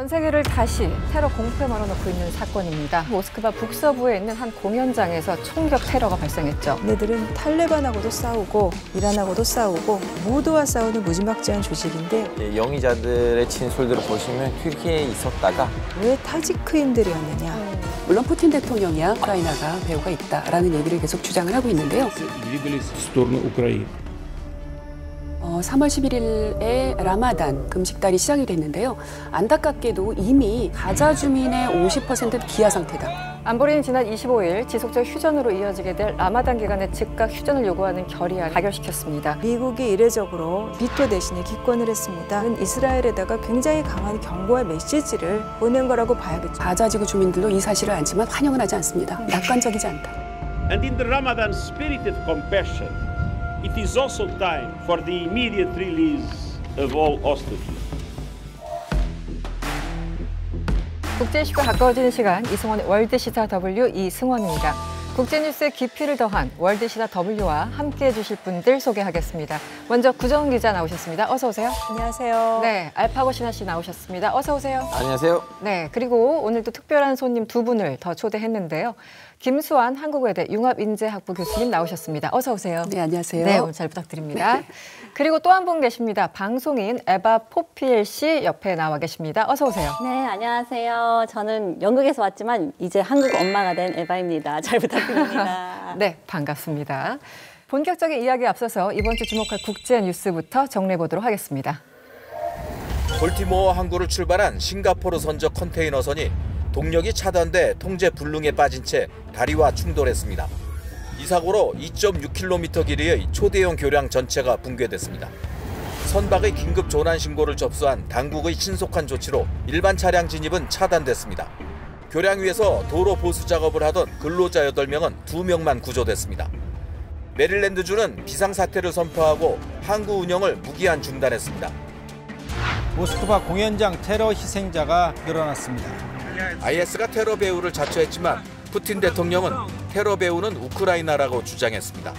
전 세계를 다시 테러 공포에 몰아넣고 있는 사건입니다. 모스크바 북서부에 있는 한 공연장에서 총격 테러가 발생했죠. 얘네들은 탈레반하고도 싸우고 이란하고도 싸우고 모두와 싸우는 무지막지한 조직인데 용의자들의 진술들을 보시면 튀르키예에 있었다가 왜 타지크인들이었느냐. 물론 푸틴 대통령이야 우크라이나가 배후가 있다라는 얘기를 계속 주장을 하고 있는데요. 3월 11일에 라마단 금식달이 시작이 됐는데요. 안타깝게도 이미 가자 주민의 50%는 기아 상태다. 안보리는 지난 25일 지속적 휴전으로 이어지게 될 라마단 기간에 즉각 휴전을 요구하는 결의안을 가결시켰습니다. 미국이 이례적으로 비토 대신에 기권을 했습니다. 이스라엘에다가 굉장히 강한 경고의 메시지를 보낸 거라고 봐야겠죠. 가자 지구 주민들도 이 사실을 알지만 환영은 하지 않습니다. 낙관적이지 않다. And in the Ramadan spirit of compassion, it is also time for the immediate release of all hostages. 국제 이슈가 가까워지는 시간, 이승원의 월드시사 W 이승원입니다. 국제뉴스의 깊이를 더한 월드시사 W와 함께해 주실 분들 소개하겠습니다. 먼저 구정은 기자 나오셨습니다. 어서 오세요. 안녕하세요. 네, 알파고 신하 씨 나오셨습니다. 어서 오세요. 안녕하세요. 네, 그리고 오늘도 특별한 손님 두 분을 더 초대했는데요. 김수환 한국외대 융합인재학부 교수님 나오셨습니다. 어서 오세요. 네, 안녕하세요. 네, 오늘 잘 부탁드립니다. 그리고 또 한 분 계십니다. 방송인 에바 포피엘 씨 옆에 나와 계십니다. 어서 오세요. 네, 안녕하세요. 저는 영국에서 왔지만 이제 한국 엄마가 된 에바입니다. 잘 부탁드립니다. 네, 반갑습니다. 본격적인 이야기에 앞서서 이번 주 주목할 국제 뉴스부터 정리해 보도록 하겠습니다. 볼티모어 항구를 출발한 싱가포르 선적 컨테이너선이 동력이 차단돼 통제 불능에 빠진 채 다리와 충돌했습니다. 이 사고로 2.6km 길이의 초대형 교량 전체가 붕괴됐습니다. 선박의 긴급 조난 신고를 접수한 당국의 신속한 조치로 일반 차량 진입은 차단됐습니다. 교량 위에서 도로 보수 작업을 하던 근로자 8명은 2명만 구조됐습니다. 메릴랜드주는 비상사태를 선포하고 항구 운영을 무기한 중단했습니다. 모스크바 공연장 테러 희생자가 늘어났습니다. IS가 테러 배후를 자처했지만 푸틴 대통령은 테러 배후는 우크라이나라고 주장했습니다.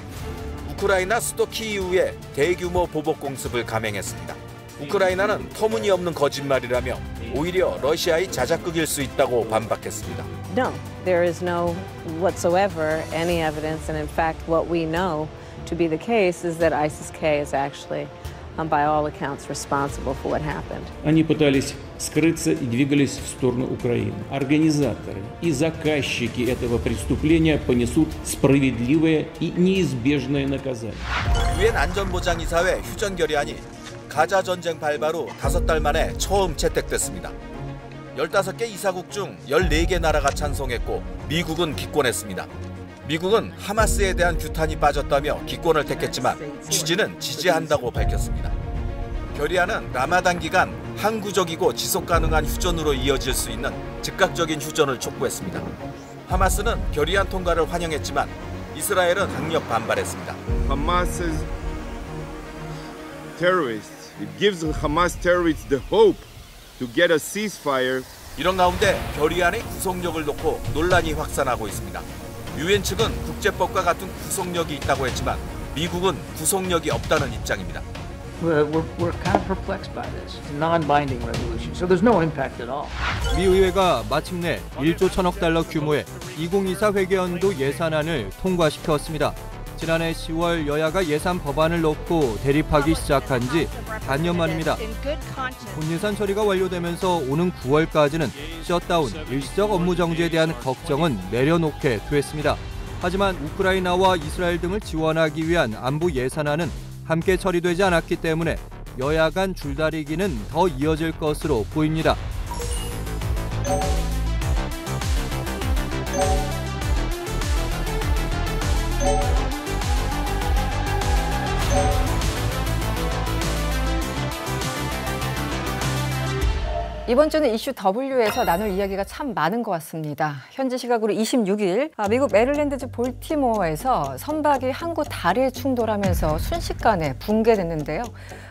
우크라이나 수도 키이우에 대규모 보복 공습을 감행했습니다. 우크라이나는 터무니없는 거짓말이라며 오히려 러시아의 자작극일 수 있다고 반박했습니다. No, there is no whatsoever any evidence, and in fact, what we know to be the case is that ISIS-K is actually, by all accounts, responsible for what happened. Они пытались скрыться и двигались в сторону Украины. Организаторы и заказчики этого преступления понесут справедливое и неизбежное наказание. 유엔 안전보장이사회 휴전 결의안이 가자 전쟁 발발 후 5달 만에 처음 채택됐습니다. 15개 이사국 중 14개 나라가 찬성했고 미국은 기권했습니다. 미국은 하마스에 대한 규탄이 빠졌다며 기권을 택했지만 취지는 지지한다고 밝혔습니다. 결의안은 라마단 기간 항구적이고 지속 가능한 휴전으로 이어질 수 있는 즉각적인 휴전을 촉구했습니다. 하마스는 결의안 통과를 환영했지만 이스라엘은 강력 반발했습니다. Hamas's terrorists, it gives Hamas terrorists the hope to get a ceasefire. 이런 가운데 결의안의 구속력을 놓고 논란이 확산하고 있습니다. 유엔 측은 국제법과 같은 구속력이 있다고 했지만 미국은 구속력이 없다는 입장입니다. We're kind of perplexed by this. It's a non-binding resolution, so there's no impact at all. 미 의회가 마침내 1조 1천억 달러 규모의 2024 회계연도 예산안을 통과시켰습니다. 지난해 10월 여야가 예산 법안을 놓고 대립하기 시작한 지 반년 만입니다. 본예산 처리가 완료되면서 오는 9월까지는 셧다운, 일시적 업무 정지에 대한 걱정은 내려놓게 됐습니다. 하지만 우크라이나와 이스라엘 등을 지원하기 위한 안보 예산안은 함께 처리되지 않았기 때문에 여야 간 줄다리기는 더 이어질 것으로 보입니다. 이번 주는 이슈 W에서 나눌 이야기가 참 많은 것 같습니다. 현지 시각으로 26일 미국 메릴랜드주 볼티모어에서 선박이 항구 다리에 충돌하면서 순식간에 붕괴됐는데요.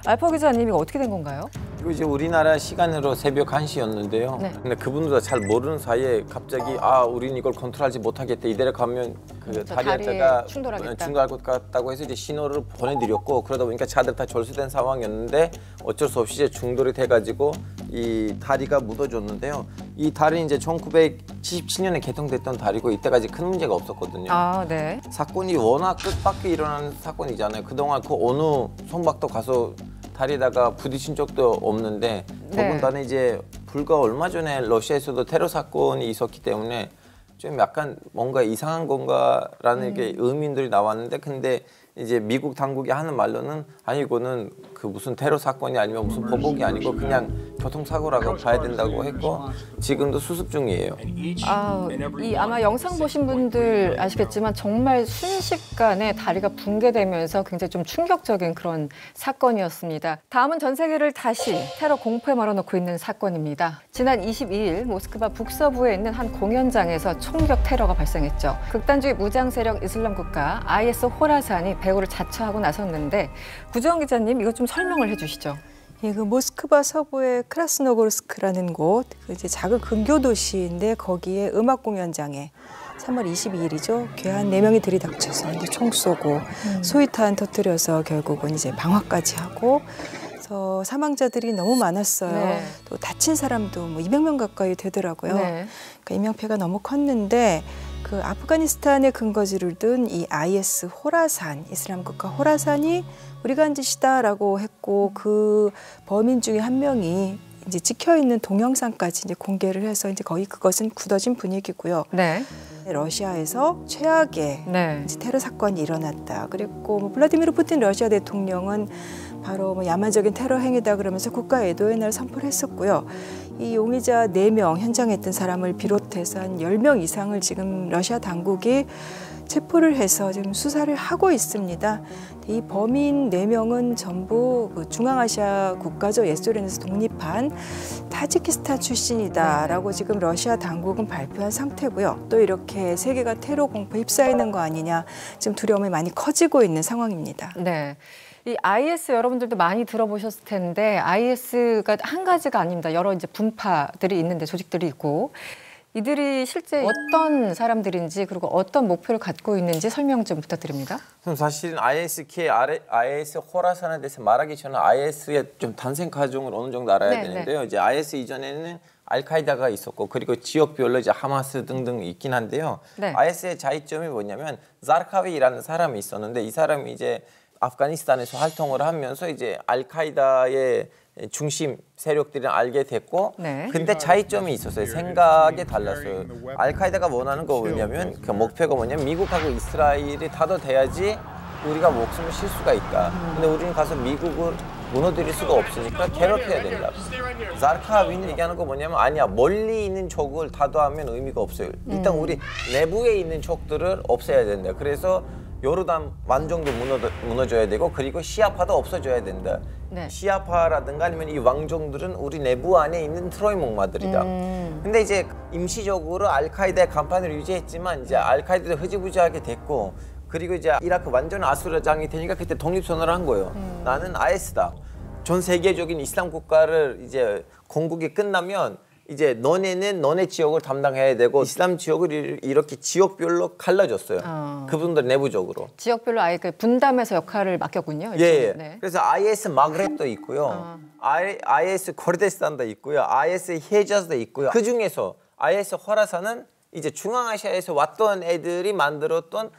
알파 기자님, 이거 어떻게 된 건가요? 이거 이제 우리나라 시간으로 새벽 1시였는데요. 네. 근데 그분도 잘 모르는 사이에 갑자기 우리는 이걸 컨트롤하지 못하겠다. 이대로 가면 그 다리에 다리에다가 충돌하겠다. 충돌할 것 같다고 해서 이제 신호를 보내드렸고 그러다 보니까 차들 다 절수된 상황이었는데 어쩔 수 없이 이제 충돌이 돼가지고 이 다리가 묻어졌는데요. 이 다리는 이제 1977년에 개통됐던 다리고 이때까지 큰 문제가 없었거든요. 아, 네. 사건이 워낙 뜻밖의 일어나는 사건이잖아요. 그동안 그 어느 손박도 가서 다리에다가 부딪힌 적도 없는데 더군다나 이제 불과 얼마 전에 러시아에서도 테러 사건이 있었기 때문에 좀 약간 뭔가 이상한 건가라는 게 의문들이 나왔는데 근데 이제 미국 당국이 하는 말로는 아니 이거는 그 무슨 테러 사건이 아니면 무슨 보복이 아니고 그냥 교통사고라고 봐야 된다고 했고 지금도 수습 중이에요. 이 아마 영상 보신 분들 아시겠지만 정말 순식간에 다리가 붕괴되면서 굉장히 좀 충격적인 그런 사건이었습니다. 다음은 전 세계를 다시 테러 공포에 몰아넣고 있는 사건입니다. 지난 22일 모스크바 북서부에 있는 한 공연장에서 총격 테러가 발생했죠. 극단주의 무장 세력 이슬람 국가 IS 호라산이 배후를 자처하고 나섰는데 구정 기자님 이것 좀 설명을 해주시죠. 예, 그 모스크바 서부의 크라스노고르스크라는 곳, 이제 작은 근교 도시인데 거기에 음악 공연장에 3월 22일이죠. 괴한 4명이 들이닥쳐서 이제 총 쏘고 소위탄 터뜨려서 결국은 이제 방화까지 하고. 그래서 사망자들이 너무 많았어요. 네. 또 다친 사람도 뭐 200명 가까이 되더라고요. 네. 그러니까 인명피해가 너무 컸는데 그 아프가니스탄의 근거지를 둔 이 IS 호라산, 이슬람 국가 호라산이 우리가 한 짓이다라고 했고 그 범인 중에 한 명이 이제 찍혀 있는 동영상까지 이제 공개를 해서 이제 거의 그것은 굳어진 분위기고요. 네. 러시아에서 최악의 이제 테러 사건이 일어났다. 그리고 뭐 블라디미르 푸틴 러시아 대통령은 바로 뭐 야만적인 테러 행위다 그러면서 국가 애도의 날 선포를 했었고요. 이 용의자 4명 현장에 있던 사람을 비롯해서 한 10명 이상을 지금 러시아 당국이 체포를 해서 지금 수사를 하고 있습니다. 이 범인 4명은 전부 그 중앙아시아 국가죠. 옛소련에서 독립한 타지키스탄 출신이다라고 지금 러시아 당국은 발표한 상태고요. 또 이렇게 세계가 테러 공포에 휩싸이는 거 아니냐 지금 두려움이 많이 커지고 있는 상황입니다. 네. 이 IS 여러분들도 많이 들어보셨을 텐데 IS가 한 가지가 아닙니다. 여러 이제 분파들이 있는데 조직들이 있고 이들이 실제 어떤 사람들인지 그리고 어떤 목표를 갖고 있는지 설명 좀 부탁드립니다. 사실은 IS 호라산에 대해서 말하기 전에 IS의 좀 탄생 과정을 어느 정도 알아야 되는데요. 이제 IS 이전에는 알카이다가 있었고 그리고 지역별로 이제 하마스 등등 있긴 한데요. IS의 차이점이 뭐냐면 자르카비라는 사람이 있었는데 이 사람이 이제 아프가니스탄에서 활동을 하면서 이제 알카이다의 중심 세력들은 알게 됐고 근데 차이점이 있었어요. 생각이 달랐어요. 알카이다가 원하는 거 뭐냐면 그 목표가 뭐냐면 미국하고 이스라엘이 다도돼야지 우리가 목숨을 쉴 수가 있다. 근데 우리는 가서 미국을 무너뜨릴 수가 없으니까 괴롭혀야 된다. 자르카비는 얘기하는 거 뭐냐면 아니야 멀리 있는 적을 다도하면 의미가 없어요. 일단 우리 내부에 있는 적들을 없애야 된다. 그래서 요르단 완정도 무너져야 되고 그리고 시아파도 없어져야 된다. 시아파라든가 아니면 이 왕정들은 우리 내부 안에 있는 트로이 목마들이다. 근데 이제 임시적으로 알카이다의 간판을 유지했지만 이제 알카이다도 흐지부지하게 됐고 그리고 이제 이라크 완전 아수라장이 되니까 그때 독립선언을 한 거예요. 나는 IS다. 전 세계적인 이슬람 국가를 이제 건국이 끝나면 이제 너네는 너네 지역을 담당해야 되고 이슬람 지역을 이렇게 지역별로 갈라졌어요. 그분들 내부적으로. 지역별로 아예 그 분담해서 역할을 맡겼군요. 예. 네. 그래서 IS 마그렙도 있고요. IS 코르디스탄도 있고요. IS 헤자즈도 있고요. 그 중에서 IS 호라산은 이제 중앙아시아에서 왔던 애들이 만들었던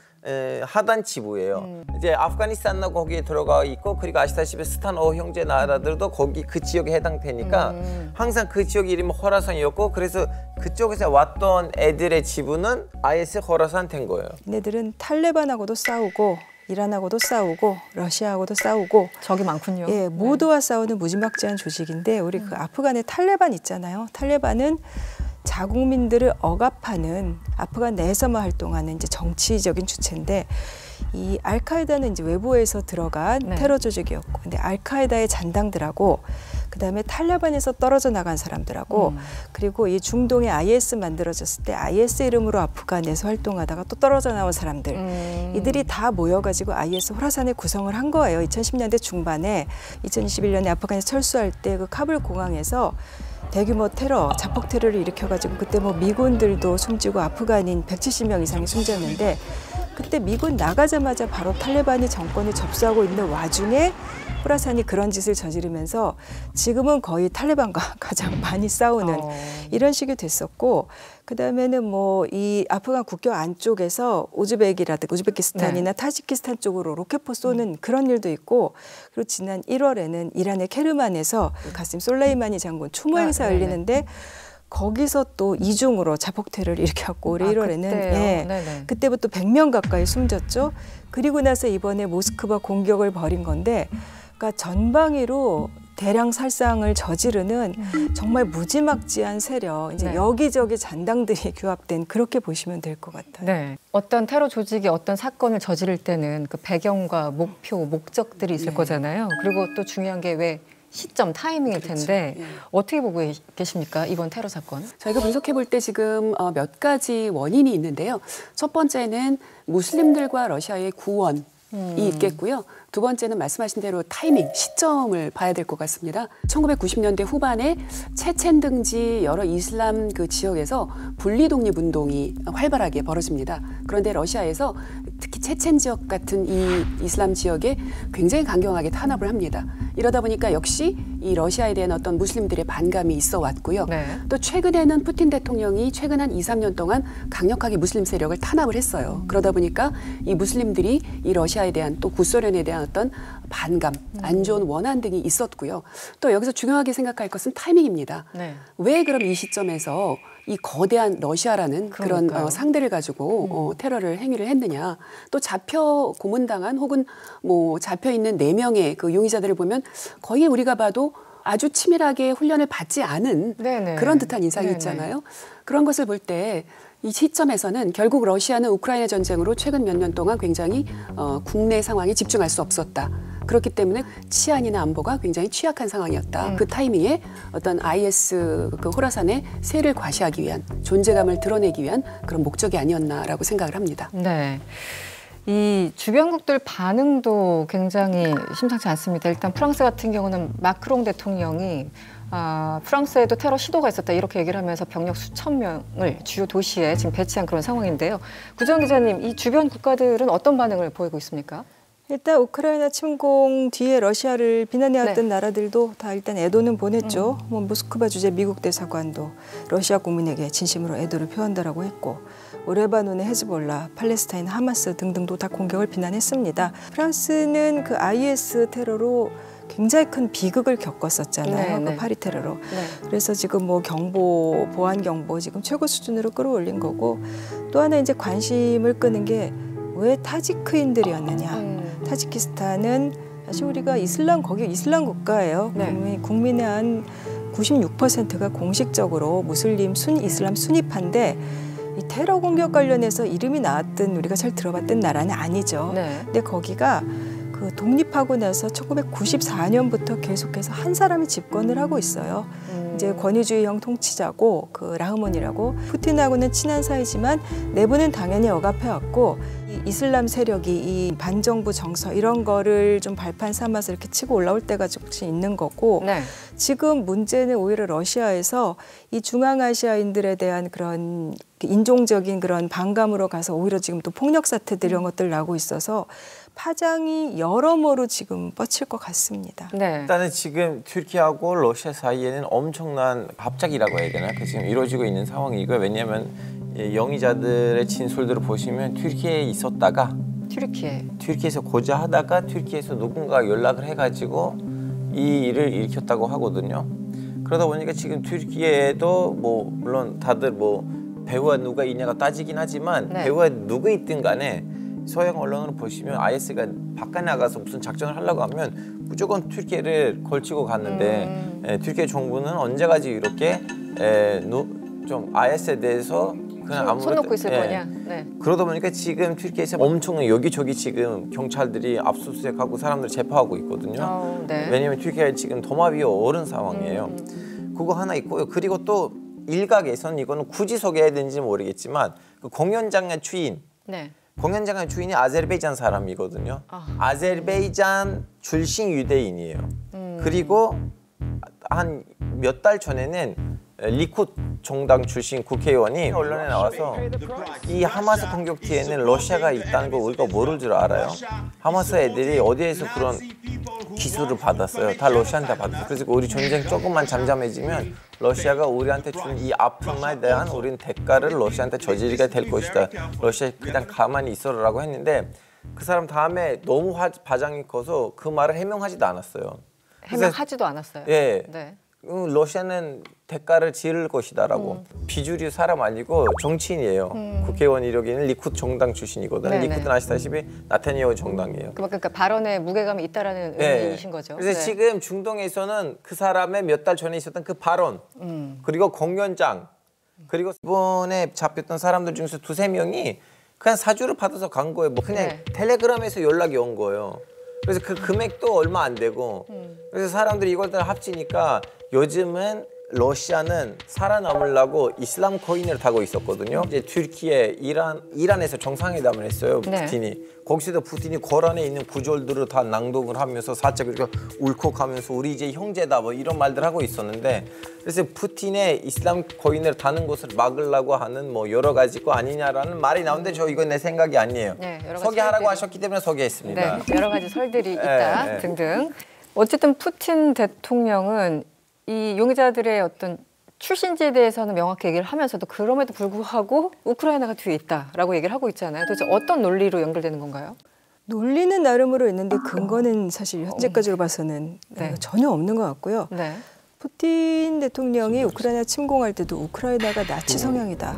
하단 지부예요. 이제 아프가니스탄도 거기에 들어가 있고 그리고 아시다시피 스탄5 형제 나라들도 거기 그 지역에 해당되니까 항상 그 지역 이름이 호라산이었고 그래서 그쪽에서 왔던 애들의 지부는 IS 호라산 된 거예요. 얘네들은 탈레반하고도 싸우고 이란하고도 싸우고 러시아하고도 싸우고 적이 많군요. 예, 모두와 싸우는 무지막지한 조직인데 우리 그 아프간의 탈레반 있잖아요. 탈레반은 자국민들을 억압하는 아프간 내에서만 활동하는 이제 정치적인 주체인데 이 알카이다는 이제 외부에서 들어간 테러 조직이었고 근데 알카이다의 잔당들하고 그다음에 탈레반에서 떨어져 나간 사람들하고 그리고 이 중동에 IS 만들어졌을 때 IS 이름으로 아프간에서 활동하다가 또 떨어져 나온 사람들 이들이 다 모여가지고 IS 호라산을 구성을 한 거예요. 2010년대 중반에 2021년에 아프간에서 철수할 때 그 카불 공항에서 대규모 테러, 자폭 테러를 일으켜가지고 그때 뭐 미군들도 숨지고 아프간인 170명 이상이 숨졌는데 그때 미군 나가자마자 바로 탈레반이 정권을 접수하고 있는 와중에 호라산이 그런 짓을 저지르면서 지금은 거의 탈레반과 가장 많이 싸우는 이런 식이 됐었고, 그다음에는 뭐 이 아프간 국경 안쪽에서 우즈베키스탄이나 타지키스탄 쪽으로 로켓포 쏘는 그런 일도 있고, 그리고 지난 1월에는 이란의 케르만에서 가심 솔레이마니 장군 추모 행사 열리는데 거기서 또 이중으로 자폭태를 일으켰고 올해 1월에는 그때부터 100명 가까이 숨졌죠. 그리고 나서 이번에 모스크바 공격을 벌인 건데, 그러니까 전방위로 대량 살상을 저지르는 정말 무지막지한 세력, 이제 여기저기 잔당들이 규합된 그렇게 보시면 될 것 같아요. 네. 어떤 테러 조직이 어떤 사건을 저지를 때는 그 배경과 목표, 목적들이 있을 거잖아요. 그리고 또 중요한 게 왜 시점, 타이밍일 텐데 어떻게 보고 계십니까? 이번 테러 사건? 저희가 분석해 볼 때 지금 몇 가지 원인이 있는데요. 첫 번째는 무슬림들과 러시아의 구원이 있겠고요. 두 번째는 말씀하신 대로 타이밍, 시점을 봐야 될 것 같습니다. 1990년대 후반에 체첸 등지 여러 이슬람 그 지역에서 분리 독립 운동이 활발하게 벌어집니다. 그런데 러시아에서 특히 체첸 지역 같은 이 이슬람 지역에 굉장히 강경하게 탄압을 합니다. 이러다 보니까 역시 이 러시아에 대한 어떤 무슬림들의 반감이 있어 왔고요. 또 최근에는 푸틴 대통령이 최근 한 2, 3년 동안 강력하게 무슬림 세력을 탄압을 했어요. 그러다 보니까 이 무슬림들이 이 러시아에 대한 또 구소련에 대한 어떤 반감, 안 좋은 원한 등이 있었고요. 또 여기서 중요하게 생각할 것은 타이밍입니다. 왜 그럼 이 시점에서 이 거대한 러시아라는 그런 상대를 가지고 테러를 행위를 했느냐. 또 잡혀 고문당한 혹은 뭐 잡혀 있는 4명의 그 용의자들을 보면 거의 우리가 봐도 아주 치밀하게 훈련을 받지 않은 그런 듯한 인상이 있잖아요. 그런 것을 볼 때 이 시점에서는 결국 러시아는 우크라이나 전쟁으로 최근 몇 년 동안 굉장히 국내 상황에 집중할 수 없었다. 그렇기 때문에 치안이나 안보가 굉장히 취약한 상황이었다. 그 타이밍에 어떤 IS 그 호라산의 세를 과시하기 위한, 존재감을 드러내기 위한 그런 목적이 아니었나라고 생각을 합니다. 네. 이 주변국들 반응도 굉장히 심상치 않습니다. 일단 프랑스 같은 경우는 마크롱 대통령이 프랑스에도 테러 시도가 있었다 이렇게 얘기를 하면서 병력 수천 명을 주요 도시에 지금 배치한 그런 상황인데요. 구정 기자님, 이 주변 국가들은 어떤 반응을 보이고 있습니까? 일단 우크라이나 침공 뒤에 러시아를 비난해왔던 나라들도 다 일단 애도는 보냈죠. 뭐 모스크바 주재 미국 대사관도 러시아 국민에게 진심으로 애도를 표한다라고 했고, 레바논의 헤즈볼라, 팔레스타인 하마스 등등도 다 공격을 비난했습니다. 프랑스는 그 IS 테러로 굉장히 큰 비극을 겪었었잖아요. 그 파리 테러로. 그래서 지금 뭐 경보, 보안 경보 지금 최고 수준으로 끌어올린 거고, 또 하나 이제 관심을 끄는 게 왜 타지크인들이었느냐. 타지키스탄은 사실 우리가 거기 이슬람 국가예요. 국민의 한 96%가 공식적으로 무슬림, 이슬람 순위파인데 이 테러 공격 관련해서 이름이 나왔던, 우리가 잘 들어봤던 나라는 아니죠. 근데 거기가 그 독립하고 나서 1994년부터 계속해서 한 사람이 집권을 하고 있어요. 이제 권위주의형 통치자고 그 라흐몬이라고, 푸틴하고는 친한 사이지만 내부는 당연히 억압해왔고, 이 이슬람 세력이 이 반정부 정서 이런 거를 좀 발판 삼아서 이렇게 치고 올라올 때가 조금씩 있는 거고, 지금 문제는 오히려 러시아에서 이 중앙아시아인들에 대한 그런 인종적인 그런 반감으로 가서 오히려 지금 또 폭력 사태들 이런 것들 나고 있어서 파장이 여러모로 지금 뻗칠 것 같습니다. 일단은 지금 튀르키예하고 러시아 사이에는 엄청난 합작이라고 해야 되나? 그 지금 이루어지고 있는 상황이고요. 왜냐하면 용의자들의 진술들을 보시면 튀르키예에 있었다가 튀르키예에서 고자하다가 튀르키예에서 누군가 연락을 해가지고 이 일을 일으켰다고 하거든요. 그러다 보니까 지금 튀르키예에도 뭐 물론 다들 뭐 배후가 누가 있냐가 따지긴 하지만 배후가 누가 있든 간에 서양 언론으로 보시면 IS가 바깥 나가서 무슨 작전을 하려고 하면 무조건 튀르키예를 걸치고 갔는데 튀르키예 정부는 언제까지 이렇게 좀 IS에 대해서 그냥 아무것도 손 놓고 있을 거냐. 그러다 보니까 지금 튀르키예에서 엄청난 여기저기 지금 경찰들이 압수수색하고 사람들 체포하고 있거든요. 왜냐하면 튀르키예가 지금 도마 위에 오른 상황이에요. 그거 하나 있고요. 그리고 또 일각에서는 이거는 굳이 소개해야 되는지 모르겠지만 그 공연장의 주인 공연장의 주인이 아제르바이잔 사람이거든요. 아제르바이잔 출신 유대인이에요. 그리고 한 몇 달 전에는 리쿠드 정당 출신 국회의원이 언론에 나와서 이 하마스 공격 뒤에는 러시아가 있다는 걸 우리가 모를 줄 알아요. 하마스 애들이 어디에서 그런 기술을 받았어요. 다 러시아한테 받았어요. 그래서 우리 전쟁 조금만 잠잠해지면 러시아가 우리한테 준 이 아픔에 대한 우리는 대가를 러시아한테 저지르게 될 것이다. 러시아 그냥 가만히 있어라라고 했는데 그 사람 다음에 너무 파장이 커서 그 말을 해명하지도 않았어요. 해명하지도 않았어요? 예. 네. 러시아는 대가를 지를 것이다라고. 비주류 사람 아니고 정치인이에요. 국회의원 이력에는 리쿠드 정당 출신이거든요. 네네. 리쿠드는 아시다시피 나타냐후 정당이에요. 그러니까 발언에 무게감이 있다라는 의미이신 거죠. 그래서 네. 지금 중동에서는 그 사람의 몇 달 전에 있었던 그 발언 그리고 공연장 그리고 이번에 잡혔던 사람들 중에서 2~3명이 그냥 사주를 받아서 간 거예요. 뭐 그냥 텔레그램에서 연락이 온 거예요. 그래서 그 금액도 얼마 안 되고 그래서 사람들이 이걸 다 합치니까 요즘은 러시아는 살아남으려고 이슬람 코인을 타고 있었거든요. 이제 튀르키예, 이란에서 정상회담을 했어요. 푸틴이. 거기서도 푸틴이 코란에 있는 구절들을 다 낭독을 하면서 살짝 이렇게 울컥하면서 우리 이제 형제다 뭐 이런 말들 하고 있었는데 그래서 푸틴의 이슬람 코인을 타는 것을 막으려고 하는 뭐 여러 가지 거 아니냐라는 말이 나오는데 저 이건 내 생각이 아니에요. 네, 여러 가지 소개하라고 설들이. 하셨기 때문에 소개했습니다. 네, 여러 가지 설들이 있다 등등. 어쨌든 푸틴 대통령은 이 용의자들의 어떤 출신지에 대해서는 명확히 얘기를 하면서도 그럼에도 불구하고 우크라이나가 뒤에 있다라고 얘기를 하고 있잖아요. 도대체 어떤 논리로 연결되는 건가요? 논리는 나름으로 있는데 근거는 사실 현재까지로 봐서는 전혀 없는 것 같고요. 네. 푸틴 대통령이 우크라이나 침공할 때도 우크라이나가 나치 성향이다.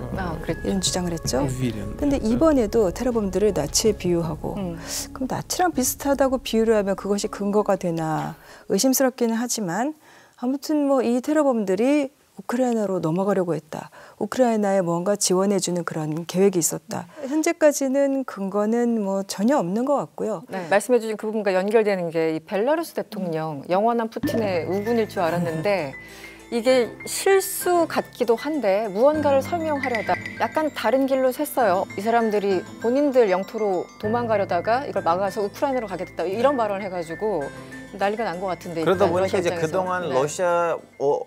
이런 주장을 했죠. 근데 이번에도 테러범들을 나치에 비유하고 그럼 나치랑 비슷하다고 비유를 하면 그것이 근거가 되나 의심스럽기는 하지만 아무튼 뭐 이 테러범들이 우크라이나로 넘어가려고 했다. 우크라이나에 뭔가 지원해주는 그런 계획이 있었다. 현재까지는 근거는 뭐 전혀 없는 것 같고요. 네. 말씀해주신 그 부분과 연결되는 게 이 벨라루스 대통령, 영원한 푸틴의 우군일 줄 알았는데 이게 실수 같기도 한데 무언가를 설명하려다 약간 다른 길로 샜어요. 이 사람들이 본인들 영토로 도망가려다가 이걸 막아서 우크라이나로 가게 됐다. 이런 발언을 해가지고 난리가 난 것 같은데. 그러다 보니까 이제 그동안 러시아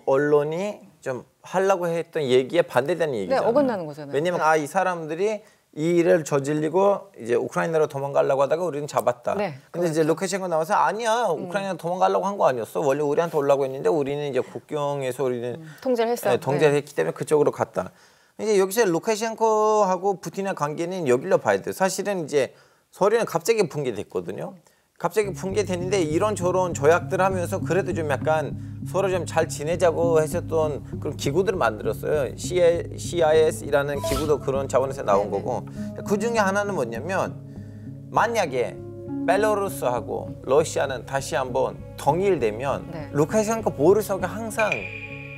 언론이 좀 하려고 했던 얘기에 반대되는 얘기잖아요. 네, 어긋나는 거잖아요. 왜냐면 이 사람들이 이 일을 저질리고 이제 우크라이나로 도망가려고 하다가 우리는 잡았다. 근데 이제 루카셴코 나와서 아니야, 우크라이나 도망가려고 한 거 아니었어. 원래 우리한테 오려고 했는데 우리는 이제 국경에서 우리는 통제를 했어. 통제를 했기 때문에 그쪽으로 갔다. 이제 여기서 루카셴코하고 푸틴의 관계는 여기로 봐야 돼요. 사실은 이제 소련은 갑자기 붕괴됐거든요. 갑자기 붕괴됐는데 이런저런 조약들 하면서 그래도 좀 약간 서로 좀 잘 지내자고 했었던 그런 기구들을 만들었어요. CIS이라는 기구도 그런 차원에서 나온 거고 그 중에 하나는 뭐냐면 만약에 벨라루스하고 러시아는 다시 한번 통일되면 루카셴코 보르석이 항상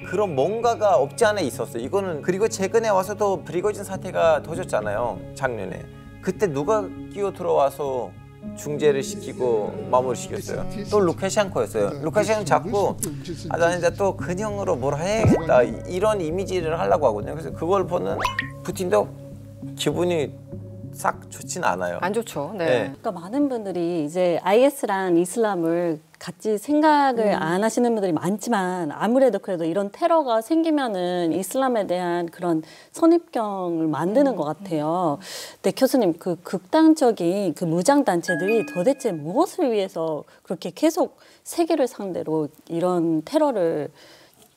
그런 뭔가가 없지 않아 있었어요. 이거는 그리고 최근에 와서 또 프리고진 사태가 터졌잖아요. 작년에. 그때 누가 끼어 들어와서 중재를 시키고 마무리시켰어요. 또 루카셴코였어요. 루카셴코는 자꾸 나는 이제 또 근형으로 뭘 해야겠다 이런 이미지를 하려고 하거든요. 그래서 그걸 보는 푸틴도 기분이 싹 좋진 않아요. 안 좋죠. 네. 그러니까 많은 분들이 이제 IS랑 이슬람을 같이 생각을 안 하시는 분들이 많지만 아무래도 그래도 이런 테러가 생기면은 이슬람에 대한 그런 선입견을 만드는 것 같아요. 근데 교수님, 그 극단적인 그 무장 단체들이 도대체 무엇을 위해서 그렇게 계속 세계를 상대로 이런 테러를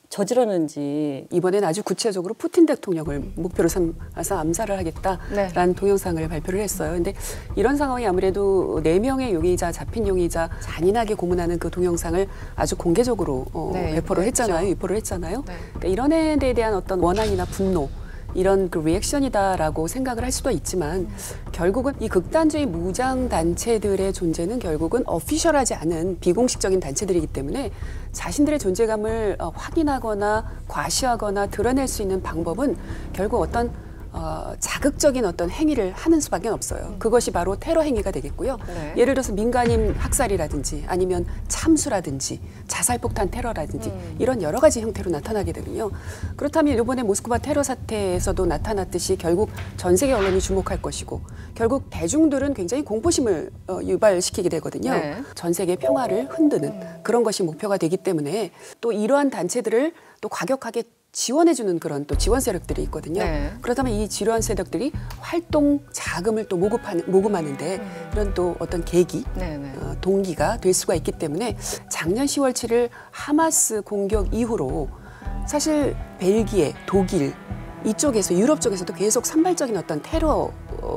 저지르는지. 이번엔 아주 구체적으로 푸틴 대통령을 목표로 삼아서 암살을 하겠다라는 동영상을 발표를 했어요. 근데 이런 상황이 아무래도 4명의 용의자, 잡힌 용의자 잔인하게 고문하는 그 동영상을 아주 공개적으로 배포를 했잖아요. 유포를 했잖아요. 그러니까 이런 애에 대한 어떤 원한이나 분노 이런 그 리액션이다라고 생각을 할 수도 있지만 결국은 이 극단주의 무장 단체들의 존재는 결국은 어피셜하지 않은 비공식적인 단체들이기 때문에 자신들의 존재감을 확인하거나 과시하거나 드러낼 수 있는 방법은 결국 어떤 자극적인 어떤 행위를 하는 수밖에 없어요. 그것이 바로 테러 행위가 되겠고요. 예를 들어서 민간인 학살이라든지 아니면 참수라든지 자살폭탄 테러라든지 이런 여러 가지 형태로 나타나게 되거든요. 그렇다면 이번에 모스크바 테러 사태에서도 나타났듯이 결국 전 세계 언론이 주목할 것이고 결국 대중들은 굉장히 공포심을 유발시키게 되거든요. 전 세계 평화를 흔드는 그런 것이 목표가 되기 때문에 또 이러한 단체들을 또 과격하게 지원해주는 그런 또 지원 세력들이 있거든요. 네. 그렇다면 이 지원 세력들이 활동 자금을 또 모금하는데 이런 또 어떤 계기, 동기가 될 수가 있기 때문에 작년 10월 7일 하마스 공격 이후로 사실 벨기에, 독일 이쪽에서 유럽 쪽에서도 계속 산발적인 어떤 테러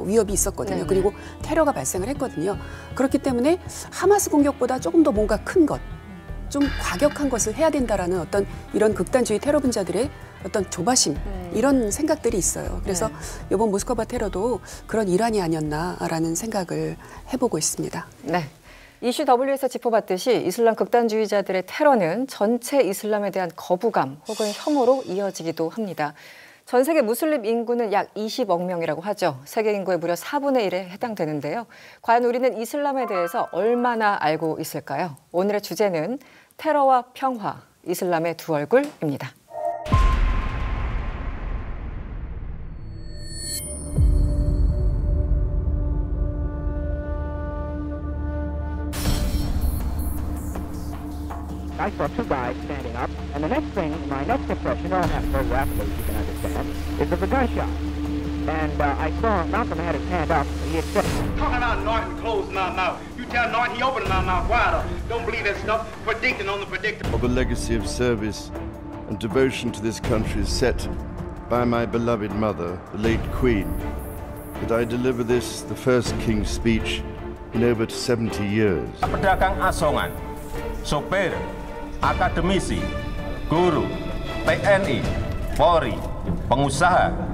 위협이 있었거든요. 그리고 테러가 발생을 했거든요. 그렇기 때문에 하마스 공격보다 조금 더 뭔가 큰 것, 좀 과격한 것을 해야 된다라는 어떤 이런 극단주의 테러 분자들의 어떤 조바심 이런 생각들이 있어요. 그래서 이번 모스크바 테러도 그런 일환이 아니었나라는 생각을 해보고 있습니다. 네. 이슈 W에서 짚어봤듯이 이슬람 극단주의자들의 테러는 전체 이슬람에 대한 거부감 혹은 혐오로 이어지기도 합니다. 전 세계 무슬림 인구는 약 20억 명이라고 하죠. 세계 인구의 무려 4분의 1에 해당되는데요. 과연 우리는 이슬람에 대해서 얼마나 알고 있을까요? 오늘의 주제는 테러와 평화, 이슬람의 두 얼굴입니다. I saw two guys standing up, and the next thing, my next impression, all happened very rapidly, as you can understand, is of a gunshot. And I saw Malcolm had his hand up, and he had said, talking about Norton closing my mouth. You tell Norton he opened my mouth wider. Don't believe that stuff, predicting on the predictor. Of a legacy of service and devotion to this country set by my beloved mother, the late Queen, that I deliver this, the first King's speech, in over 70 years. Pedagang asongan, sopir, akademisi, guru, TNI, Polri, pengusaha.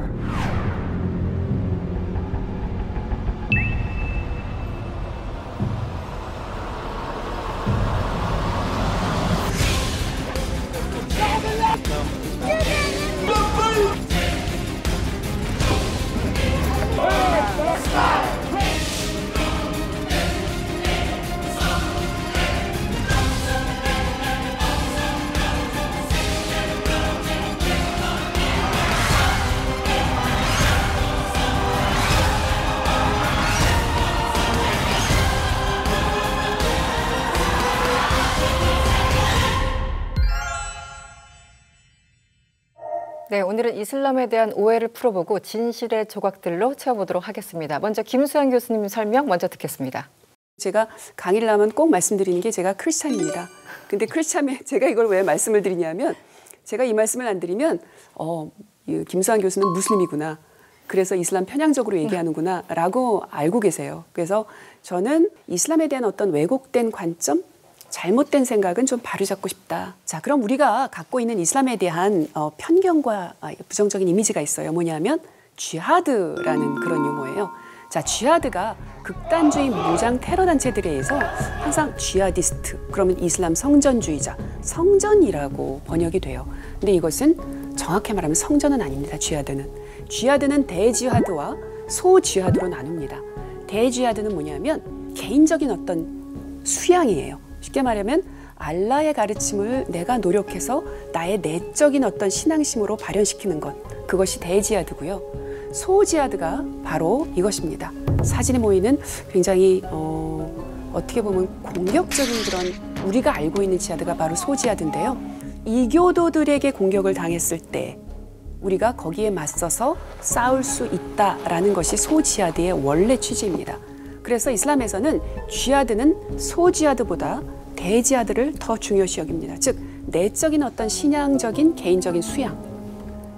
네, 오늘은 이슬람에 대한 오해를 풀어보고 진실의 조각들로 채워보도록 하겠습니다. 먼저 김수환 교수님 설명 먼저 듣겠습니다. 제가 강의를 하면 꼭 말씀드리는 게 제가 크리스찬입니다. 근데 크리스찬에 제가 이걸 왜 말씀을 드리냐면 제가 이 말씀을 안 드리면 김수환 교수는 무슬림이구나. 그래서 이슬람 편향적으로 얘기하는구나 라고 알고 계세요. 그래서 저는 이슬람에 대한 어떤 왜곡된 관점, 잘못된 생각은 좀 바로잡고 싶다. 자, 그럼 우리가 갖고 있는 이슬람에 대한 편견과 부정적인 이미지가 있어요. 뭐냐면 지하드라는 그런 용어예요. 자, 지하드가 극단주의 무장 테러 단체들에 의해서 항상 지하디스트, 그러면 이슬람 성전주의자, 성전이라고 번역이 돼요. 근데 이것은 정확히 말하면 성전은 아닙니다. 지하드는 대지하드와 소지하드로 나눕니다. 대지하드는 뭐냐면 개인적인 어떤 수양이에요. 쉽게 말하면 알라의 가르침을 내가 노력해서 나의 내적인 어떤 신앙심으로 발현시키는 것, 그것이 대지하드고요. 소지하드가 바로 이것입니다. 사진에 모이는 굉장히 어떻게 보면 공격적인 그런 우리가 알고 있는 지하드가 바로 소지하드인데요. 이교도들에게 공격을 당했을 때 우리가 거기에 맞서서 싸울 수 있다라는 것이 소지하드의 원래 취지입니다. 그래서 이슬람에서는 지하드는 소지하드보다 대지하드를 더 중요시 여깁니다. 즉 내적인 어떤 신앙적인 개인적인 수양.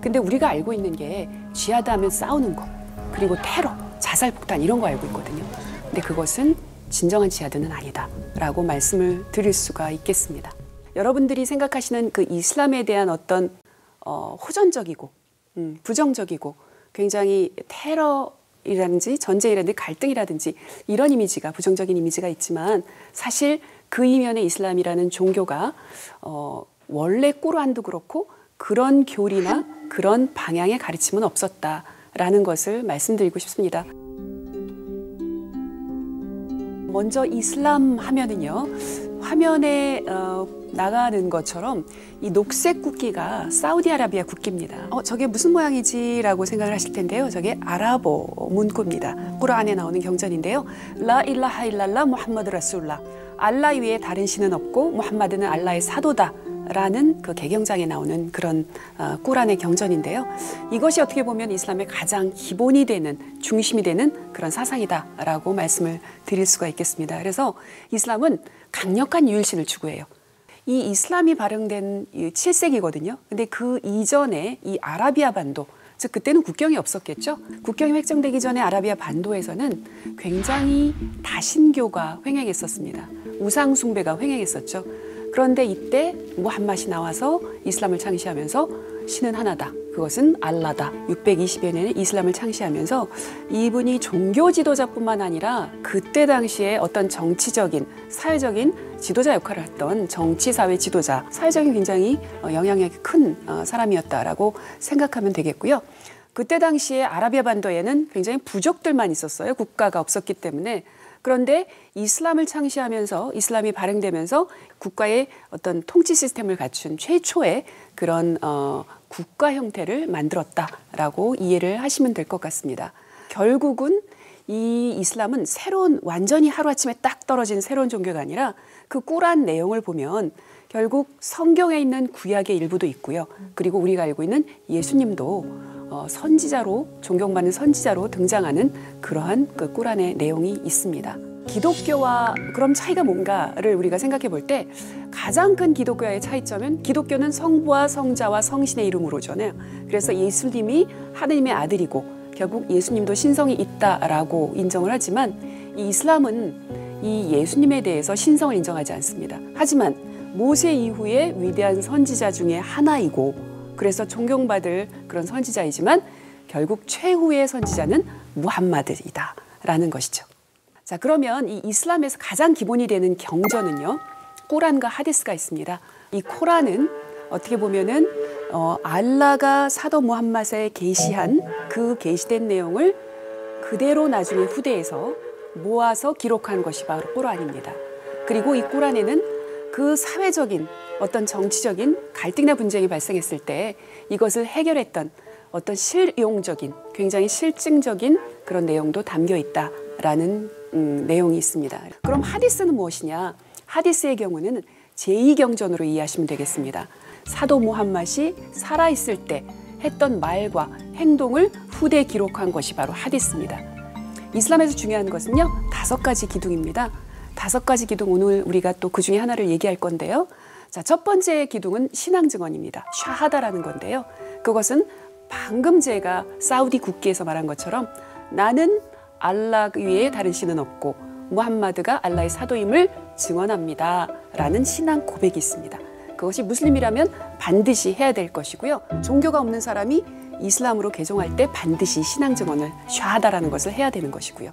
근데 우리가 알고 있는 게 지하드 하면 싸우는 거, 그리고 테러, 자살폭탄 이런 거 알고 있거든요. 근데 그것은 진정한 지하드는 아니다라고 말씀을 드릴 수가 있겠습니다. 여러분들이 생각하시는 그 이슬람에 대한 어떤 호전적이고 부정적이고 굉장히 테러이라든지 전쟁이라든지 갈등이라든지 이런 이미지가 부정적인 이미지가 있지만 사실 그 이면에 이슬람이라는 종교가 원래 꾸르안도 그렇고 그런 교리나 그런 방향의 가르침은 없었다라는 것을 말씀드리고 싶습니다. 먼저 이슬람 하면은요, 화면에 나가는 것처럼 이 녹색 국기가 사우디아라비아 국기입니다. 저게 무슨 모양이지라고 생각을 하실 텐데요. 저게 아랍어 문구입니다. 꾸르안에 나오는 경전인데요. 라 일라하 일랄라 무함마드 라술라. 알라 위에 다른 신은 없고 무함마드는 알라의 사도다 라는 그 개경장에 나오는 그런 꾸란의 경전인데요. 이것이 어떻게 보면 이슬람의 가장 기본이 되는, 중심이 되는 그런 사상이다라고 말씀을 드릴 수가 있겠습니다. 그래서 이슬람은 강력한 유일신을 추구해요. 이 이슬람이 발행된 7세기거든요. 근데 그 이전에 이 아라비아 반도, 즉 그때는 국경이 없었겠죠. 국경이 획정되기 전에 아라비아 반도에서는 굉장히 다신교가 횡행했었습니다. 우상 숭배가 횡행했었죠. 그런데 이때 무함mad이 나와서 이슬람을 창시하면서 신은 하나다. 그것은 알라다. 620여 년에 이슬람을 창시하면서 이분이 종교 지도자뿐만 아니라 그때 당시에 어떤 정치적인, 사회적인 지도자 역할을 했던 정치, 사회 지도자, 사회적인 굉장히 영향력이 큰 사람이었다라고 생각하면 되겠고요. 그때 당시에 아라비아 반도에는 굉장히 부족들만 있었어요. 국가가 없었기 때문에. 그런데 이슬람을 창시하면서, 이슬람이 발행되면서 국가의 어떤 통치 시스템을 갖춘 최초의 그런 국가 형태를 만들었다라고 이해를 하시면 될 것 같습니다. 결국은 이 이슬람은 새로운, 완전히 하루아침에 딱 떨어진 새로운 종교가 아니라 그 꾸란 내용을 보면 결국 성경에 있는 구약의 일부도 있고요. 그리고 우리가 알고 있는 예수님도 선지자로, 존경받는 선지자로 등장하는 그러한 그 꾸란의 내용이 있습니다. 기독교와 그럼 차이가 뭔가를 우리가 생각해 볼 때 가장 큰 기독교와의 차이점은 기독교는 성부와 성자와 성신의 이름으로잖아요. 그래서 예수님이 하느님의 아들이고 결국 예수님도 신성이 있다라고 인정을 하지만 이 이슬람은 이 예수님에 대해서 신성을 인정하지 않습니다. 하지만 모세 이후에 위대한 선지자 중에 하나이고 그래서 존경받을 그런 선지자이지만 결국 최후의 선지자는 무함마드이다라는 것이죠. 자, 그러면 이 이슬람에서 가장 기본이 되는 경전은요, 꾸란과 하디스가 있습니다. 이 코란은 어떻게 보면은 알라가 사도 무함mad에 계시한 그 계시된 내용을 그대로 나중에 후대에서 모아서 기록한 것이 바로 꾸란입니다. 그리고 이 꾸란에는 그 사회적인 어떤 정치적인 갈등이나 분쟁이 발생했을 때 이것을 해결했던 어떤 실용적인, 굉장히 실증적인 그런 내용도 담겨 있다라는 내용이 있습니다. 그럼 하디스는 무엇이냐? 하디스의 경우는 제2경전으로 이해하시면 되겠습니다. 사도 무함mad이 살아있을 때 했던 말과 행동을 후대에 기록한 것이 바로 하디스입니다. 이슬람에서 중요한 것은요, 5가지 기둥입니다. 5가지 기둥, 오늘 우리가 또 그 중에 하나를 얘기할 건데요. 자, 첫 번째 기둥은 신앙 증언입니다. 샤하다라는 건데요. 그것은 방금 제가 사우디 국기에서 말한 것처럼 나는 알라 외에 다른 신은 없고 무함마드가 알라의 사도임을 증언합니다. 라는 신앙 고백이 있습니다. 그것이 무슬림이라면 반드시 해야 될 것이고요. 종교가 없는 사람이 이슬람으로 개종할 때 반드시 신앙 증언을 샤하다라는 것을 해야 되는 것이고요.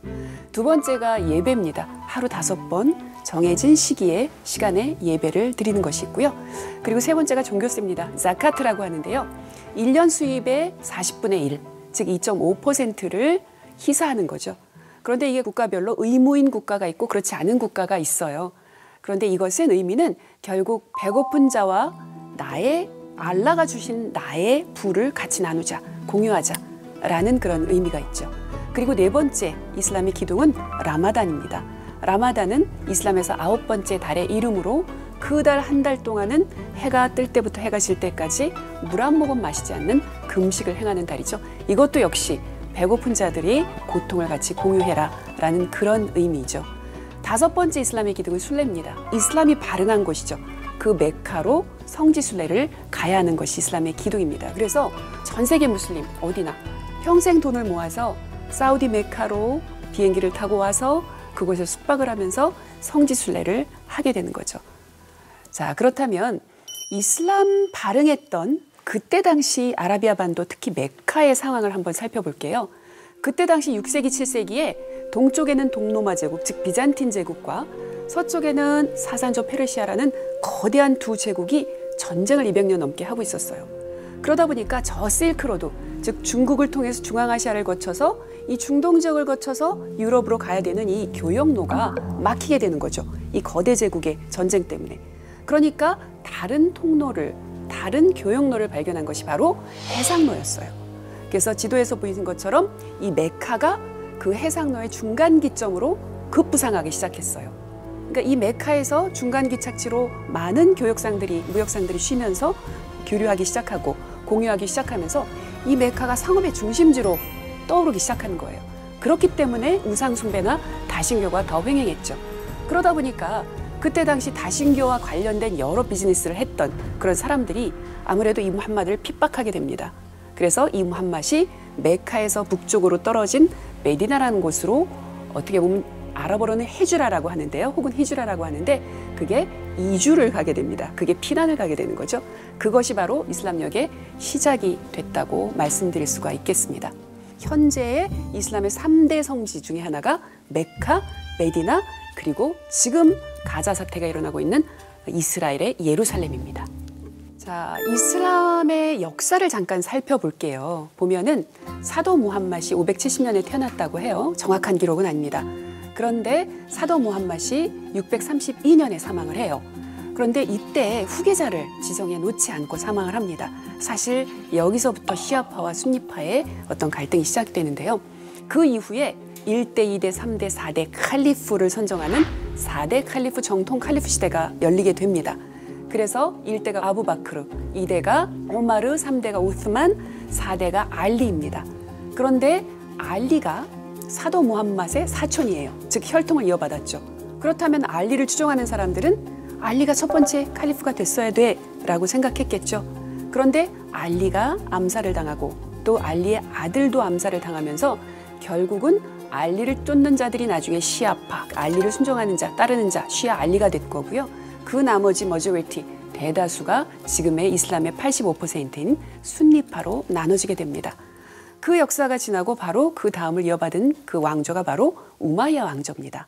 두 번째가 예배입니다. 하루 5번 정해진 시간에 예배를 드리는 것이 있고요. 그리고 세 번째가 종교세입니다. 자카트라고 하는데요. 1년 수입의 40분의 1, 즉 2.5%를 희사하는 거죠. 그런데 이게 국가별로 의무인 국가가 있고 그렇지 않은 국가가 있어요. 그런데 이것의 의미는 결국 배고픈 자와 나의 알라가 주신 나의 부를 같이 나누자, 공유하자라는 그런 의미가 있죠. 그리고 네 번째 이슬람의 기둥은 라마단입니다. 라마단은 이슬람에서 9번째 달의 이름으로 그 달 한 달 동안은 해가 뜰 때부터 해가 질 때까지 물 한 모금 마시지 않는 금식을 행하는 달이죠. 이것도 역시 배고픈 자들이 고통을 같이 공유해라라는 그런 의미죠. 5번째 이슬람의 기둥은 순례입니다. 이슬람이 발흥한 곳이죠. 그 메카로 성지 순례를 가야 하는 것이 이슬람의 기둥입니다. 그래서 전 세계 무슬림 어디나 평생 돈을 모아서 사우디 메카로 비행기를 타고 와서 그곳에 숙박을 하면서 성지 순례를 하게 되는 거죠. 자, 그렇다면 이슬람 발흥했던 그때 당시 아라비아 반도, 특히 메카의 상황을 한번 살펴볼게요. 그때 당시 6세기, 7세기에 동쪽에는 동로마 제국, 즉 비잔틴 제국과 서쪽에는 사산조 페르시아라는 거대한 두 제국이 전쟁을 200년 넘게 하고 있었어요. 그러다 보니까 저 실크로드, 즉 중국을 통해서 중앙아시아를 거쳐서 이 중동 지역을 거쳐서 유럽으로 가야 되는 이 교역로가 막히게 되는 거죠. 이 거대 제국의 전쟁 때문에. 그러니까 다른 통로를, 다른 교역로를 발견한 것이 바로 해상로였어요. 그래서 지도에서 보이는 것처럼 이 메카가 그 해상로의 중간 기점으로 급부상하기 시작했어요. 그러니까 이 메카에서 중간 기착지로 많은 무역상들이 쉬면서 교류하기 시작하고 공유하기 시작하면서 이 메카가 상업의 중심지로 떠오르기 시작하는 거예요. 그렇기 때문에 우상 숭배나 다신교가 더 횡행했죠. 그러다 보니까 그때 당시 다신교와 관련된 여러 비즈니스를 했던 그런 사람들이 아무래도 이 무함마드를 핍박하게 됩니다. 그래서 이 무함마드이 메카에서 북쪽으로 떨어진 메디나라는 곳으로 어떻게 보면 아랍어로는 헤주라라고 하는데요. 혹은 히주라라고 하는데 그게 이주를 가게 됩니다. 그게 피난을 가게 되는 거죠. 그것이 바로 이슬람력의 시작이 됐다고 말씀드릴 수가 있겠습니다. 현재의 이슬람의 3대 성지 중에 하나가 메카, 메디나, 그리고 지금 가자 사태가 일어나고 있는 이스라엘의 예루살렘입니다. 자, 이슬람의 역사를 잠깐 살펴볼게요. 보면은 사도 무함마드이 570년에 태어났다고 해요. 정확한 기록은 아닙니다. 그런데 사도 무함마드이 632년에 사망을 해요. 그런데 이때 후계자를 지정해 놓지 않고 사망을 합니다. 사실 여기서부터 시아파와 순니파의 어떤 갈등이 시작되는데요. 그 이후에 1대, 2대, 3대, 4대 칼리프를 선정하는 4대 칼리프 정통 칼리프 시대가 열리게 됩니다. 그래서 1대가 아부바크르, 2대가 오마르, 3대가 우스만, 4대가 알리입니다. 그런데 알리가 사도 무함마드의 사촌이에요. 즉 혈통을 이어받았죠. 그렇다면 알리를 추종하는 사람들은 알리가 첫 번째 칼리프가 됐어야 돼 라고 생각했겠죠. 그런데 알리가 암살을 당하고 또 알리의 아들도 암살을 당하면서 결국은 알리를 쫓는 자들이 나중에 시아파, 알리를 순종하는 자, 따르는 자, 시아 알리가 된 거고요. 그 나머지 머저리티, 대다수가 지금의 이슬람의 85%인 순니파로 나눠지게 됩니다. 그 역사가 지나고 바로 그 다음을 이어받은 그 왕조가 바로 우마이야 왕조입니다.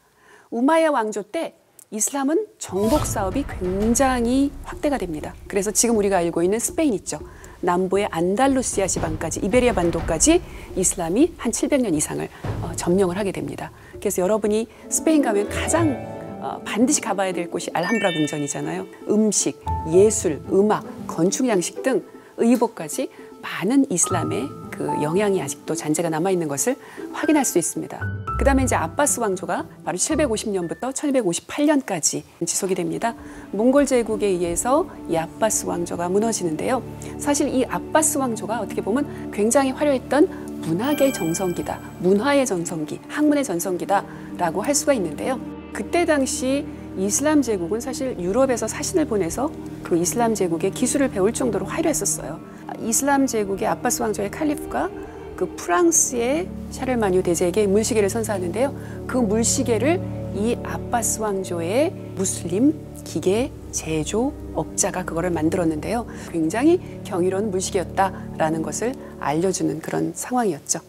우마이야 왕조 때 이슬람은 정복 사업이 굉장히 확대가 됩니다. 그래서 지금 우리가 알고 있는 스페인 있죠. 남부의 안달루시아 지방까지, 이베리아 반도까지 이슬람이 한 700년 이상을 점령을 하게 됩니다. 그래서 여러분이 스페인 가면 가장 반드시 가봐야 될 곳이 알함브라 궁전이잖아요. 음식, 예술, 음악, 건축 양식 등 의복까지 많은 이슬람의 그 영향이 아직도 잔재가 남아있는 것을 확인할 수 있습니다. 그 다음에 이제 아바스 왕조가 바로 750년부터 1258년까지 지속이 됩니다. 몽골 제국에 의해서 이 아바스 왕조가 무너지는데요. 사실 이 아바스 왕조가 어떻게 보면 굉장히 화려했던 문학의 정성기다, 문화의 전성기, 학문의 전성기다라고 할 수가 있는데요. 그때 당시 이슬람 제국은 사실 유럽에서 사신을 보내서 그 이슬람 제국의 기술을 배울 정도로 화려했었어요. 이슬람 제국의 아바스 왕조의 칼리프가 그 프랑스의 샤를마뉴 대제에게 물시계를 선사하는데요. 그 물시계를 이 아바스 왕조의 무슬림 기계 제조업자가 그거를 만들었는데요. 굉장히 경이로운 물시계였다라는 것을 알려주는 그런 상황이었죠.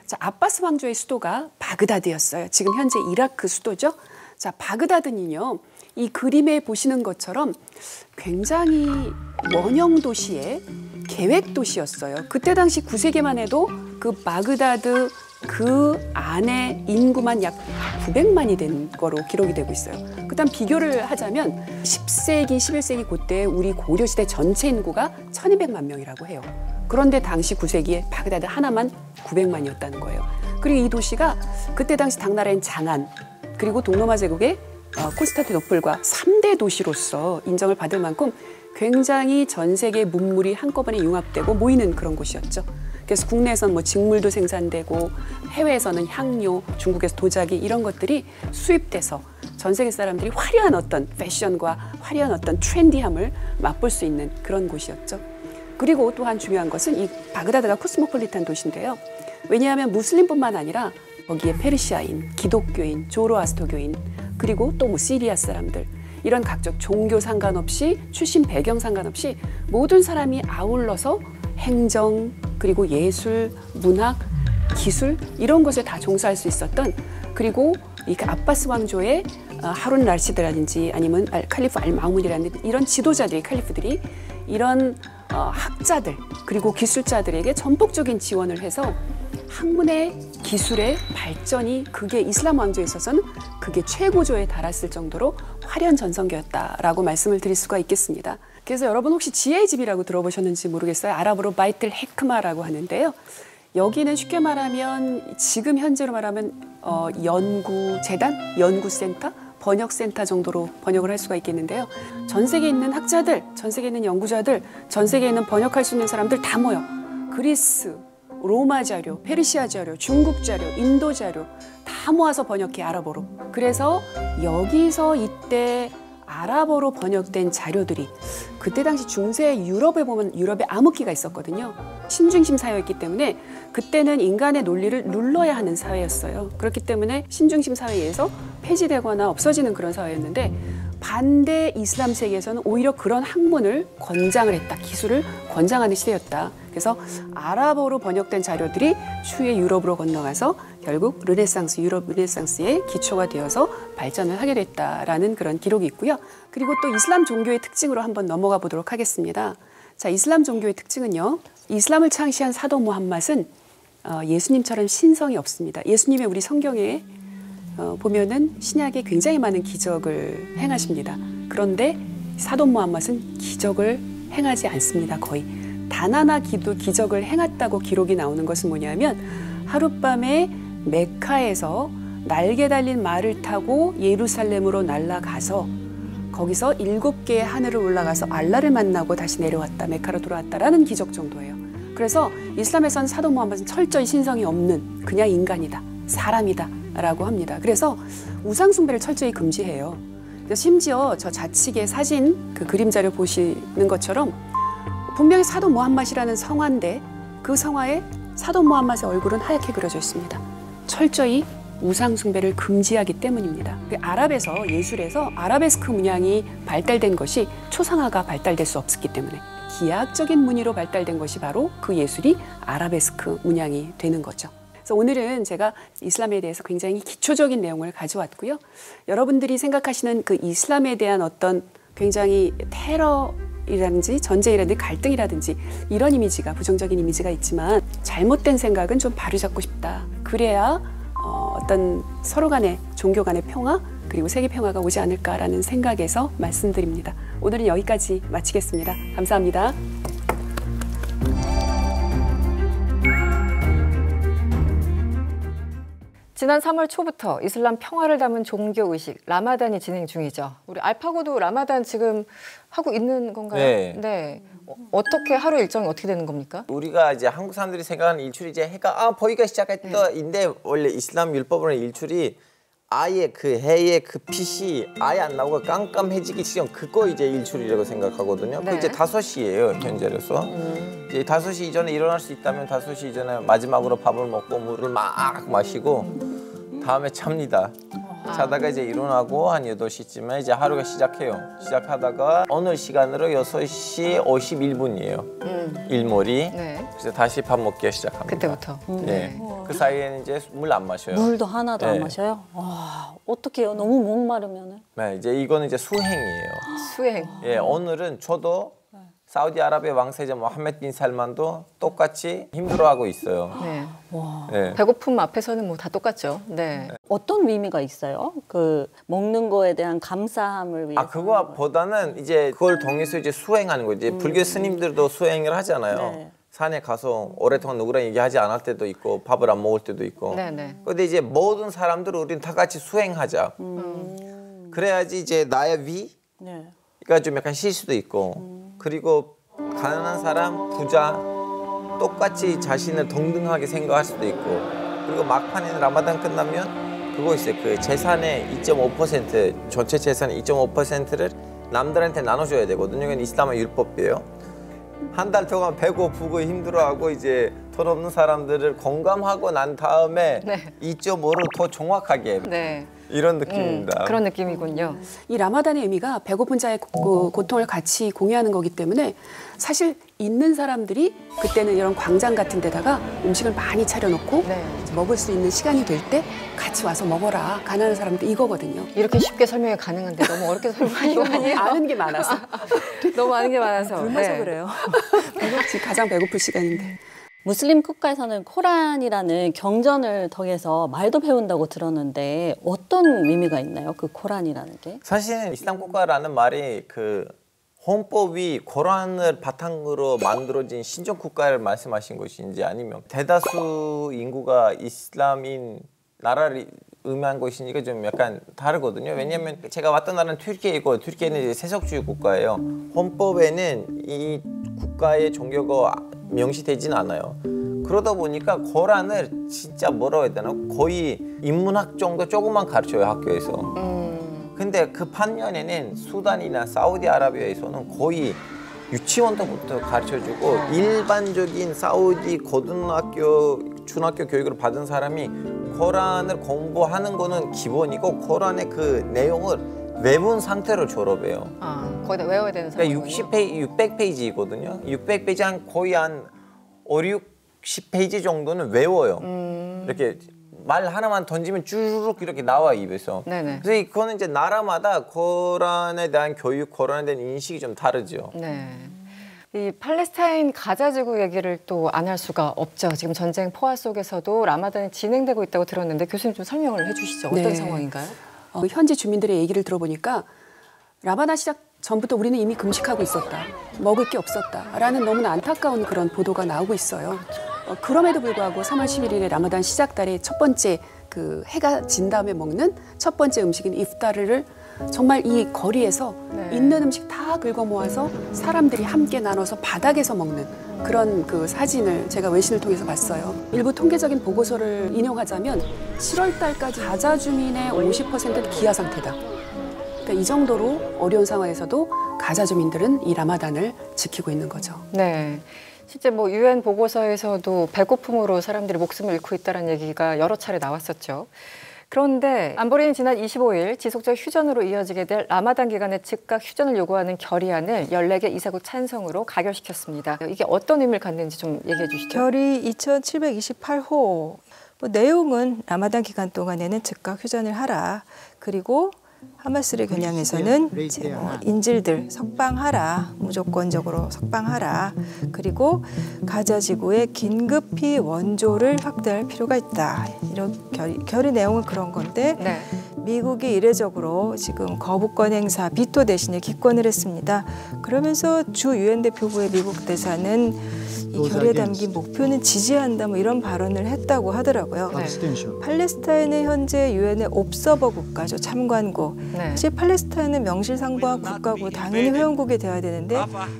자, 아바스 왕조의 수도가 바그다드였어요. 지금 현재 이라크 수도죠. 자, 바그다드는요, 이 그림에 보시는 것처럼 굉장히 원형 도시의 계획 도시였어요. 그때 당시 9세기만 해도 그 바그다드 그 안에 인구만 약 900만이 된 거로 기록이 되고 있어요. 그다음 비교를 하자면 10세기, 11세기 그때 우리 고려시대 전체 인구가 1200만 명이라고 해요. 그런데 당시 9세기에 바그다드 하나만 900만이었다는 거예요. 그리고 이 도시가 그때 당시 당나라인 장안, 그리고 동로마 제국의 콘스탄티노플과 3대 도시로서 인정을 받을 만큼 굉장히 전 세계 문물이 한꺼번에 융합되고 모이는 그런 곳이었죠. 그래서 국내에서는 뭐 직물도 생산되고 해외에서는 향료, 중국에서 도자기 이런 것들이 수입돼서 전 세계 사람들이 화려한 어떤 패션과 화려한 어떤 트렌디함을 맛볼 수 있는 그런 곳이었죠. 그리고 또한 중요한 것은 이 바그다드가 코스모폴리탄 도시인데요. 왜냐하면 무슬림뿐만 아니라 거기에 페르시아인, 기독교인, 조로아스토교인, 그리고 또 뭐 시리아 사람들, 이런 각종 종교 상관없이 출신 배경 상관없이 모든 사람이 아울러서 행정, 그리고 예술, 문학, 기술 이런 것을 다 종사할 수 있었던, 그리고 이 아바스 왕조의 하룬 라시드라든지 아니면 칼리프 알마문이라는 이런 지도자들이, 칼리프들이 이런 학자들 그리고 기술자들에게 전폭적인 지원을 해서 학문의 기술의 발전이 그게 이슬람 왕조에 있어서는 그게 최고조에 달했을 정도로 화려한 전성기였다라고 말씀을 드릴 수가 있겠습니다. 그래서 여러분 혹시 지혜의 집이라고 들어보셨는지 모르겠어요. 아랍어로 바이틀 헤크마라고 하는데요. 여기는 쉽게 말하면 지금 현재로 말하면 연구재단, 연구센터, 번역센터 정도로 번역을 할 수가 있겠는데요. 전 세계에 있는 학자들, 전 세계에 있는 연구자들, 전 세계에 있는 번역할 수 있는 사람들 다 모여. 그리스, 로마 자료, 페르시아 자료, 중국 자료, 인도 자료 다 모아서 번역해 아랍어로. 그래서 여기서 이때 아랍어로 번역된 자료들이 그때 당시 중세 유럽에 보면 유럽에 암흑기가 있었거든요. 신중심 사회였기 때문에 그때는 인간의 논리를 눌러야 하는 사회였어요. 그렇기 때문에 신중심 사회에 의해서 폐지되거나 없어지는 그런 사회였는데 반대 이슬람 세계에서는 오히려 그런 학문을 권장을 했다. 기술을 권장하는 시대였다. 그래서 아랍어로 번역된 자료들이 추후에 유럽으로 건너가서 결국 르네상스, 유럽 르네상스의 기초가 되어서 발전을 하게 됐다라는 그런 기록이 있고요. 그리고 또 이슬람 종교의 특징으로 한번 넘어가 보도록 하겠습니다. 자, 이슬람 종교의 특징은요. 이슬람을 창시한 사도 무함mad은 예수님처럼 신성이 없습니다. 예수님의 우리 성경에 보면은 신약에 굉장히 많은 기적을 행하십니다. 그런데 사도 무함mad은 기적을 행하지 않습니다. 거의. 단 하나 기적을 행했다고 기록이 나오는 것은 뭐냐면 하룻밤에 메카에서 날개 달린 말을 타고 예루살렘으로 날아가서 거기서 7개의 하늘을 올라가서 알라를 만나고 다시 내려왔다. 메카로 돌아왔다라는 기적 정도예요. 그래서 이슬람에서는 사도 무함mad은 철저히 신성이 없는 그냥 인간이다. 사람이다. 라고 합니다. 그래서 우상 숭배를 철저히 금지해요. 그래서 심지어 저 좌측의 사진 그 그림자를 보시는 것처럼 분명히 사도 무함mad이라는 성화인데 그 성화에 사도 무함mad의 얼굴은 하얗게 그려져 있습니다. 철저히 우상 숭배를 금지하기 때문입니다. 아랍에서 예술에서 아라베스크 문양이 발달된 것이 초상화가 발달될 수 없었기 때문에 기하학적인 무늬로 발달된 것이 바로 그 예술이 아라베스크 문양이 되는 거죠. 그래서 오늘은 제가 이슬람에 대해서 굉장히 기초적인 내용을 가져왔고요. 여러분들이 생각하시는 그 이슬람에 대한 어떤 굉장히 테러이라든지 전쟁이라든지 갈등이라든지 이런 이미지가 부정적인 이미지가 있지만 잘못된 생각은 좀 바로잡고 싶다. 그래야 어떤 서로 간의 종교 간의 평화 그리고 세계 평화가 오지 않을까라는 생각에서 말씀드립니다. 오늘은 여기까지 마치겠습니다. 감사합니다. 지난 3월 초부터 이슬람 평화를 담은 종교의식 라마단이 진행 중이죠. 우리 알파고도 라마단 지금 하고 있는 건가요? 네. 네. 어떻게 하루 일정이 어떻게 되는 겁니까? 우리가 이제 한국 사람들이 생각하는 일출이 이제 해가 보이기 시작했다인데 원래 이슬람 율법으로는 일출이 아예 그 해의 그 빛이 아예 안 나오고 깜깜해지기 직전 그거 이제 일출이라고 생각하거든요. 네. 그 이제 5시예요 현재로서. 이제 5시 이전에 일어날 수 있다면 5시 이전에 마지막으로 밥을 먹고 물을 막 마시고 다음에 잡니다. 자다가 이제 일어나고 한 8시쯤에 이제 하루가 시작해요. 시작하다가 오늘 시간으로 6시 51분이에요. 일몰이. 네. 그래서 다시 밥 먹기 시작합니다. 그때부터. 네. 그 사이에는 이제 물 안 마셔요. 물도 하나도 네. 안 마셔요? 와, 어떡해요? 너무 목마르면은. 네, 이제 이거는 이제 수행이에요. 수행. 예, 오늘은 저도 사우디아라비아 왕세자 모함메드 빈 살만도 똑같이 힘들어하고 있어요. 네. 와. 네. 배고픔 앞에서는 뭐 다 똑같죠. 네. 어떤 의미가 있어요? 그 먹는 거에 대한 감사함을 위해서. 그거보다는 이제 그걸 통해서 이제 수행하는 거지. 이제 불교 스님들도 수행을 하잖아요. 네. 산에 가서 오랫동안 누구랑 얘기하지 않을 때도 있고 밥을 안 먹을 때도 있고. 네네. 근데 이제 모든 사람들 우리는 다 같이 수행하자. 그래야지 이제 나의 위가 좀 약간 쉴 수도 있고. 그리고 가난한 사람, 부자 똑같이 자신을 동등하게 생각할 수도 있고. 그리고 막판에 라마단 끝나면 그거 있어요. 그 재산의 2.5% 전체 재산의 2.5%를 남들한테 나눠줘야 되거든요. 이건 이슬람의 율법이에요. 한 달 동안 배고프고 힘들어하고 이제 돈 없는 사람들을 공감하고 난 다음에 2.5를 더 정확하게 이런 느낌입니다. 그런 느낌이군요. 이 라마단의 의미가 배고픈 자의 고통을 같이 공유하는 거기 때문에 사실 있는 사람들이 그때는 이런 광장 같은 데다가 음식을 많이 차려놓고 먹을 수 있는 시간이 될 때 같이 와서 먹어라. 가난한 사람들 이거거든요. 이렇게 쉽게 설명이 가능한데 너무 어렵게 설명하는 거 아니에요? 아는 게 많아서. 너무 아는 게 많아서. 굶어서 그래요. 가장 배고플 시간인데. 무슬림 국가에서는 코란이라는 경전을 통해서 말도 배운다고 들었는데 어떤 의미가 있나요? 그 코란이라는 게? 사실 이슬람 국가라는 말이 그 헌법이 코란을 바탕으로 만들어진 신정 국가를 말씀하신 것인지 아니면 대다수 인구가 이슬람인 나라를 의미한 것이니까 좀 약간 다르거든요. 왜냐하면 제가 왔던 나라는 튀르키예이고 튀르키예는 이제 세속주의 국가예요. 헌법에는 이 국가의 종교가 명시되진 않아요. 그러다 보니까 코란을 진짜 뭐라고 해야 되나 거의 인문학 정도 조금만 가르쳐요 학교에서. 근데 그 반면에는 수단이나 사우디아라비아에서는 거의 유치원부터 가르쳐주고 일반적인 사우디 고등학교, 중학교 교육을 받은 사람이 코란을 공부하는 거는 기본이고 코란의 그 내용을 외운 상태로 졸업해요. 거의 다 외워야 되는 상황이군요. 그러니까 600페이지거든요. 600페이지 한 거의 한 50페이지 정도는 외워요. 이렇게 말 하나만 던지면 쭈르륵 이렇게 나와 입에서. 네네. 그래서 그거는 이제 나라마다 코란에 대한 교육, 코란에 대한 인식이 좀 다르죠. 네. 이 팔레스타인 가자지구 얘기를 또 안 할 수가 없죠. 지금 전쟁 포화 속에서도 라마단이 진행되고 있다고 들었는데 교수님 좀 설명을 해주시죠. 어떤 네. 상황인가요? 현지 주민들의 얘기를 들어보니까 라마단 시작 전부터 우리는 이미 금식하고 있었다. 먹을 게 없었다. 라는 너무나 안타까운 그런 보도가 나오고 있어요. 그럼에도 불구하고 3월 11일에 라마단 시작달의 첫 번째 그 해가 진 다음에 먹는 첫 번째 음식인 이프타르를 정말 이 거리에서 있는 음식 다 긁어 모아서 사람들이 함께 나눠서 바닥에서 먹는 그런 그 사진을 제가 외신을 통해서 봤어요. 일부 통계적인 보고서를 인용하자면 7월 달까지 가자 주민의 50%는 기아 상태다. 그러니까 이 정도로 어려운 상황에서도 가자 주민들은 이 라마단을 지키고 있는 거죠. 네. 실제 뭐 유엔 보고서에서도 배고픔으로 사람들이 목숨을 잃고 있다는 얘기가 여러 차례 나왔었죠. 그런데 안보리는 지난 25일 지속적 휴전으로 이어지게 될 라마단 기간에 즉각 휴전을 요구하는 결의안을 14개 이사국 찬성으로 가결시켰습니다. 이게 어떤 의미를 갖는지 좀 얘기해 주시죠. 결의 2728호. 뭐 내용은 라마단 기간 동안에는 즉각 휴전을 하라. 그리고 하마스를 겨냥해서는 이제 뭐 인질들 석방하라, 무조건적으로 석방하라. 그리고 가자 지구에 긴급히 원조를 확대할 필요가 있다. 이런 결의 내용은 그런 건데 미국이 이례적으로 지금 거부권 행사, 비토 대신에 기권을 했습니다. 그러면서 주 유엔 대표부의 미국 대사는 이 결의에 담긴 목표는 지지한다 뭐 이런 발언을 했다고 하더라고요. 팔레스타인은 현재 유엔의 옵서버 국가죠. 참관국. 사실 팔레스타인은 명실상부한 국가고 당연히 회원국이 돼야 되는데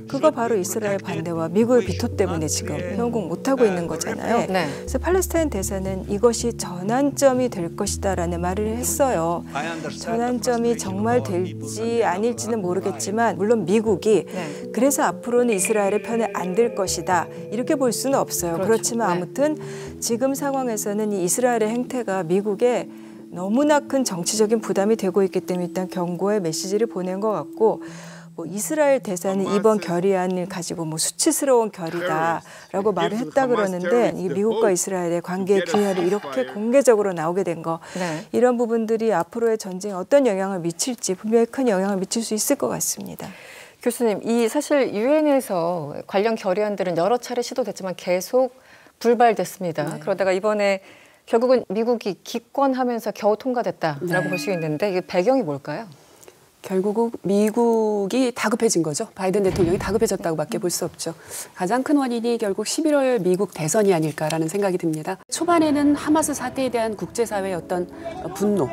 그거 바로 이스라엘 반대와 미국의 비토 때문에 지금 회원국 못하고 있는 거잖아요. 그래서 팔레스타인 대사는 이것이 전환점이 될 것이다라는 말을 했어요. 전환점이 정말 될지 아닐지는 모르겠지만 물론 미국이 그래서 앞으로는 이스라엘의 편에 안 들 것이다. 이렇게 볼 수는 없어요. 그렇지만 아무튼 지금 상황에서는 이 이스라엘의 행태가 미국에 너무나 큰 정치적인 부담이 되고 있기 때문에 일단 경고의 메시지를 보낸 것 같고 뭐 이스라엘 대사는 이번 결의안을 가지고 뭐 수치스러운 결의다라고 말을 했다 그러는데 이 미국과 이스라엘의 관계의 기회를 이렇게 공개적으로 나오게 된 거 이런 부분들이 앞으로의 전쟁에 어떤 영향을 미칠지 분명히 큰 영향을 미칠 수 있을 것 같습니다. 교수님, 이 사실 유엔에서 관련 결의안들은 여러 차례 시도됐지만 계속 불발됐습니다. 그러다가 이번에 결국은 미국이 기권하면서 겨우 통과됐다라고 볼 수 있는데 이게 배경이 뭘까요? 결국 미국이 다급해진 거죠. 바이든 대통령이 다급해졌다고밖에 볼 수 없죠. 가장 큰 원인이 결국 11월 미국 대선이 아닐까라는 생각이 듭니다. 초반에는 하마스 사태에 대한 국제사회의 어떤 분노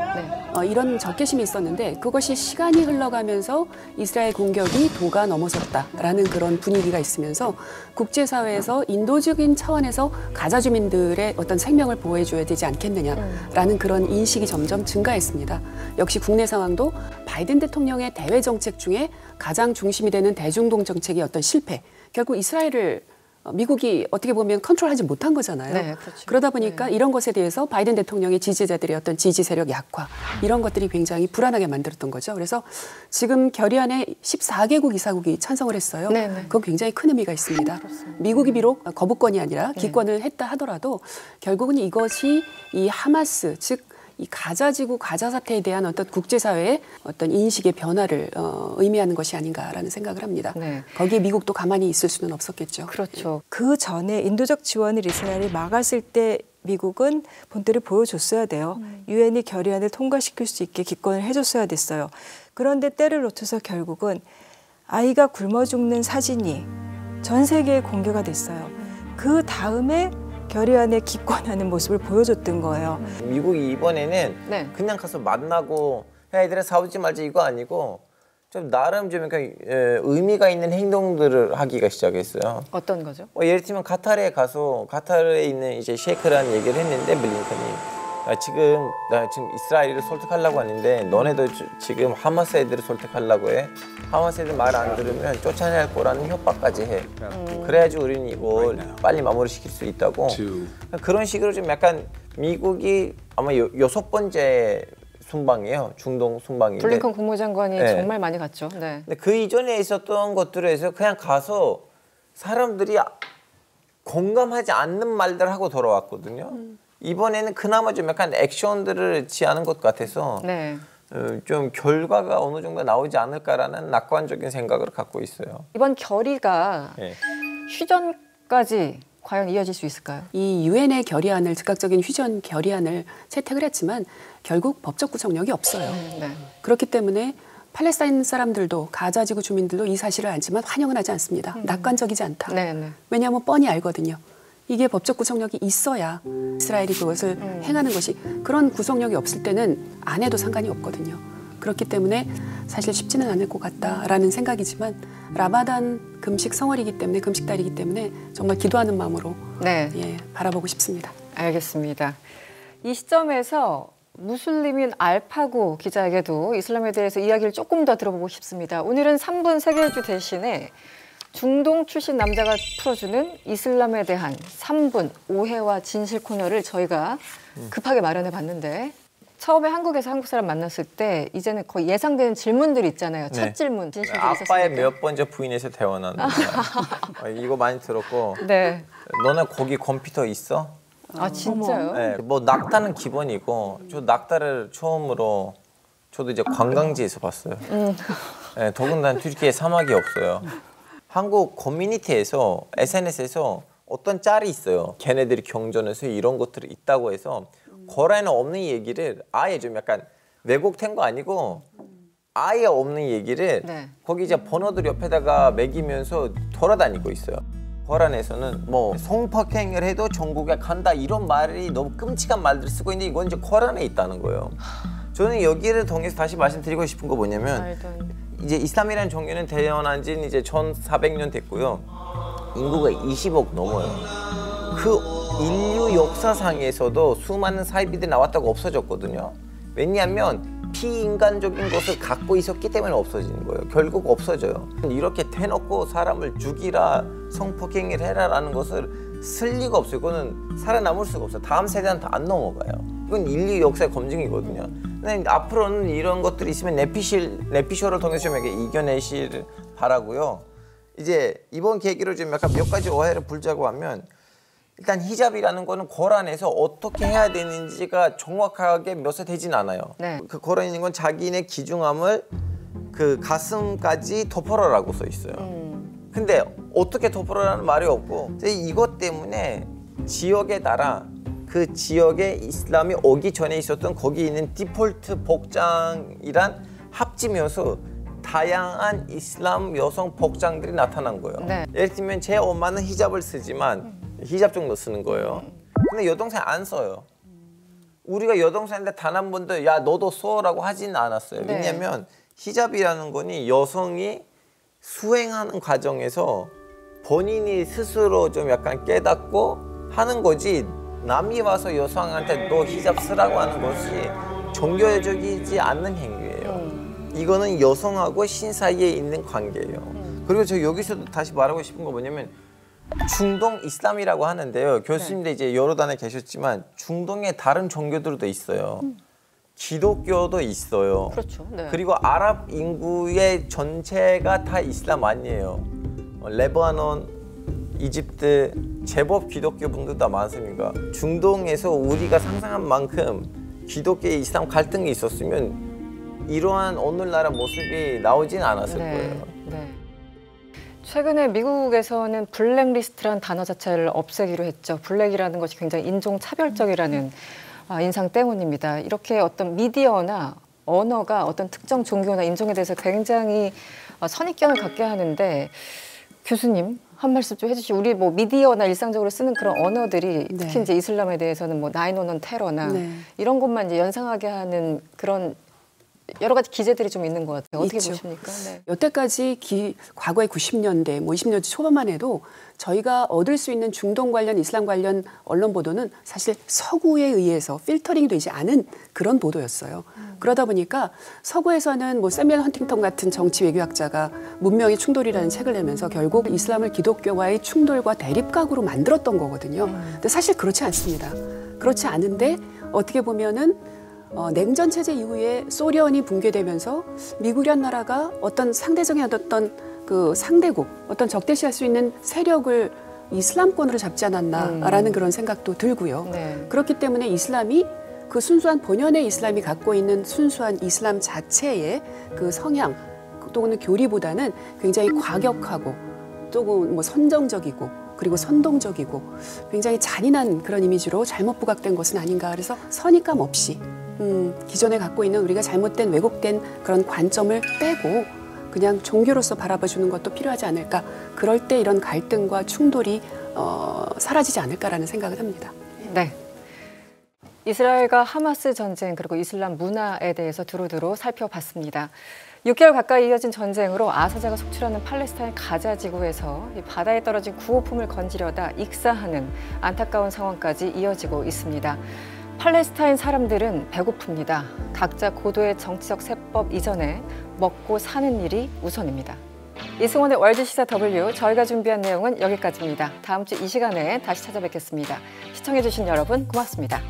이런 적개심이 있었는데 그것이 시간이 흘러가면서 이스라엘 공격이 도가 넘어섰다라는 그런 분위기가 있으면서 국제사회에서 인도적인 차원에서 가자 주민들의 어떤 생명을 보호해줘야 되지 않겠느냐라는 그런 인식이 점점 증가했습니다. 역시 국내 상황도 바이든 대통령의 대외 정책 중에 가장 중심이 되는 대중동 정책의 어떤 실패, 결국 이스라엘을 미국이 어떻게 보면 컨트롤하지 못한 거잖아요. 그렇죠. 그러다 보니까 이런 것에 대해서 바이든 대통령의 지지자들의 어떤 지지 세력 약화 이런 것들이 굉장히 불안하게 만들었던 거죠. 그래서 지금 결의안에 14개국 이사국이 찬성을 했어요. 그건 굉장히 큰 의미가 있습니다. 미국이 비록 거부권이 아니라 기권을 했다 하더라도 결국은 이것이 이 하마스 즉 이 가자 지구 가자 사태에 대한 어떤 국제사회의 어떤 인식의 변화를 의미하는 것이 아닌가라는 생각을 합니다. 거기에 미국도 가만히 있을 수는 없었겠죠. 그렇죠. 그 전에 인도적 지원을 이스라엘이 막았을 때 미국은 본때를 보여줬어야 돼요. 유엔이 결의안을 통과시킬 수 있게 기권을 해줬어야 됐어요. 그런데 때를 놓쳐서 결국은 아이가 굶어 죽는 사진이 전 세계에 공개가 됐어요. 그 다음에 결의안에 기권하는 모습을 보여줬던 거예요. 미국이 이번에는 그냥 가서 만나고 야, 얘들아 싸우지 말자 이거 아니고 좀 나름 좀 의미가 있는 행동들을 하기가 시작했어요. 어떤 거죠? 예를 들면 카타르에 가서 카타르에 있는 이제 셰이크라는 얘기를 했는데 블링컨이 나 지금 이스라엘을 설득하려고 하는데 너네도 지금 하마스 애들을 설득하려고 해. 하마스 애들 말 안 들으면 쫓아낼 거라는 협박까지 해. 그래야지 우리는 이걸 빨리 마무리시킬 수 있다고. 그런 식으로 좀 약간 미국이 아마 6번째 순방이에요. 중동 순방인데. 블링컨 국무장관이 정말 많이 갔죠. 네. 근데 그 이전에 있었던 것들에서 그냥 가서 사람들이 공감하지 않는 말들 하고 돌아왔거든요. 이번에는 그나마 좀 약간 액션들을 취하는 것 같아서 좀 결과가 어느 정도 나오지 않을까라는 낙관적인 생각을 갖고 있어요. 이번 결의가 휴전까지 과연 이어질 수 있을까요? 이 유엔의 결의안을 즉각적인 휴전 결의안을 채택을 했지만 결국 법적 구속력이 없어요. 그렇기 때문에 팔레스타인 사람들도 가자 지구 주민들도 이 사실을 알지만 환영은 하지 않습니다. 낙관적이지 않다. 왜냐하면 뻔히 알거든요. 이게 법적 구속력이 있어야 이스라엘이 그것을 행하는 것이 그런 구속력이 없을 때는 안 해도 상관이 없거든요. 그렇기 때문에 사실 쉽지는 않을 것 같다라는 생각이지만 라마단 금식 성월이기 때문에 금식달이기 때문에 정말 기도하는 마음으로 바라보고 싶습니다. 알겠습니다. 이 시점에서 무슬림인 알파고 기자에게도 이슬람에 대해서 이야기를 조금 더 들어보고 싶습니다. 오늘은 3분 세계일주 대신에 중동 출신 남자가 풀어주는 이슬람에 대한 3분 오해와 진실 코너를 저희가 급하게 마련해 봤는데 처음에 한국에서 한국 사람 만났을 때 이제는 거의 예상되는 질문들이 있잖아요. 첫 질문, 진실들이 있었으니까. 아빠의 몇 번째 부인에서 태어났는데 이거 많이 들었고 너네 거기 컴퓨터 있어? 아 진짜요? 네, 뭐 낙타는 기본이고 저 낙타를 처음으로 저도 이제 관광지에서 봤어요. 네, 더군다나 튀르키예 사막이 없어요. 한국 커뮤니티에서 SNS에서 어떤 짤이 있어요. 걔네들이 경전에서 이런 것들이 있다고 해서 거란에 없는 얘기를 아예 좀 약간 왜곡된 거 아니고 아예 없는 얘기를 거기 이제 번호들 옆에다가 매기면서 돌아다니고 있어요. 거란에서는 뭐 성폭행을 해도 전국에 간다 이런 말이 너무 끔찍한 말들을 쓰고 있는데 이건 이제 거란에 있다는 거예요. 저는 여기를 통해서 다시 말씀드리고 싶은 거 뭐냐면 이제 이슬람이라는 종교는 태어난 지는 이제 1400년 됐고요. 인구가 20억 넘어요. 그 인류 역사상에서도 수많은 사이비들이 나왔다고 없어졌거든요. 왜냐하면 비인간적인 것을 갖고 있었기 때문에 없어지는 거예요. 결국 없어져요. 이렇게 대놓고 사람을 죽이라 성폭행을 해라라는 것을 쓸 리가 없어요. 이거는 살아남을 수가 없어요. 다음 세대한테 안 넘어가요. 이건 인류 역사의 검증이거든요. 근데 앞으로는 이런 것들이 있으면 내피쇼를 통해서 좀 이겨내시길 바라고요. 이제 이번 계기로 좀 약간 몇 가지 오해를 풀자고 하면 일단 히잡이라는 거는 거란에서 어떻게 해야 되는지가 정확하게 묘사되진 않아요. 그 거란에 있는 건 자기네 기중함을 그 가슴까지 덮어라라고 써 있어요. 근데 어떻게 덮어라라는 말이 없고 이것 때문에 지역에 따라 그 지역에 이슬람이 오기 전에 있었던 거기 있는 디폴트 복장이란 합치면서 다양한 이슬람 여성 복장들이 나타난 거예요. 예를 들면 제 엄마는 히잡을 쓰지만 히잡 정도 쓰는 거예요. 근데 여동생 안 써요. 우리가 여동생한테 단 한 번도 야 너도 써라고 하지는 않았어요. 왜냐하면 히잡이라는 거니 여성이 수행하는 과정에서 본인이 스스로 좀 약간 깨닫고 하는 거지 남이 와서 여성한테 너 히잡 쓰라고 하는 것이 종교적이지 않는 행위예요. 이거는 여성하고 신 사이에 있는 관계예요. 그리고 저 여기서도 다시 말하고 싶은 거 뭐냐면 중동 이슬람이라고 하는데요. 교수님도 이제 여러 단에 계셨지만 중동에 다른 종교들도 있어요. 기독교도 있어요. 그렇죠. 그리고 아랍 인구의 전체가 다 이슬람 아니에요. 레바논, 이집트 제법 기독교 분들도 많습니다. 중동에서 우리가 상상한 만큼 기독교 이슬람 갈등이 있었으면 이러한 오늘날의 모습이 나오진 않았을 거예요. 최근에 미국에서는 블랙리스트라는 단어 자체를 없애기로 했죠. 블랙이라는 것이 굉장히 인종차별적이라는 인상 때문입니다. 이렇게 어떤 미디어나 언어가 어떤 특정 종교나 인종에 대해서 굉장히 선입견을 갖게 하는데 교수님, 한 말씀 좀 해주시죠. 우리 뭐 미디어나 일상적으로 쓰는 그런 언어들이 특히 이제 이슬람에 대해서는 뭐 9/11 테러나 이런 것만 이제 연상하게 하는 그런 여러 가지 기제들이 좀 있는 것 같아요. 어떻게 있죠. 보십니까? 네. 여태까지 과거의 90년대, 뭐 20년대 초반만 해도 저희가 얻을 수 있는 중동 관련, 이슬람 관련 언론 보도는 사실 서구에 의해서 필터링이 되지 않은 그런 보도였어요. 그러다 보니까 서구에서는 뭐 세미얼 헌팅턴 같은 정치 외교학자가 문명의 충돌이라는 책을 내면서 결국 이슬람을 기독교와의 충돌과 대립각으로 만들었던 거거든요. 근데 사실 그렇지 않습니다. 그렇지 않은데 어떻게 보면은 냉전 체제 이후에 소련이 붕괴되면서 미국이란 나라가 어떤 상대적인 어떤 그 상대국, 어떤 적대시할 수 있는 세력을 이슬람권으로 잡지 않았나라는 그런 생각도 들고요. 그렇기 때문에 이슬람이 그 순수한 본연의 이슬람이 갖고 있는 순수한 이슬람 자체의 그 성향 또는 교리보다는 굉장히 과격하고 조금 뭐 선정적이고 그리고 선동적이고 굉장히 잔인한 그런 이미지로 잘못 부각된 것은 아닌가. 그래서 선입감 없이 기존에 갖고 있는 우리가 잘못된 왜곡된 그런 관점을 빼고 그냥 종교로서 바라봐주는 것도 필요하지 않을까. 그럴 때 이런 갈등과 충돌이 사라지지 않을까라는 생각을 합니다. 네. 이스라엘과 하마스 전쟁 그리고 이슬람 문화에 대해서 두루두루 살펴봤습니다. 6개월 가까이 이어진 전쟁으로 아사자가 속출하는 팔레스타인 가자 지구에서 바다에 떨어진 구호품을 건지려다 익사하는 안타까운 상황까지 이어지고 있습니다. 팔레스타인 사람들은 배고픕니다. 각자 고도의 정치적 세법 이전에 먹고 사는 일이 우선입니다. 이승원의 월드시사 W, 저희가 준비한 내용은 여기까지입니다. 다음 주 이 시간에 다시 찾아뵙겠습니다. 시청해주신 여러분 고맙습니다.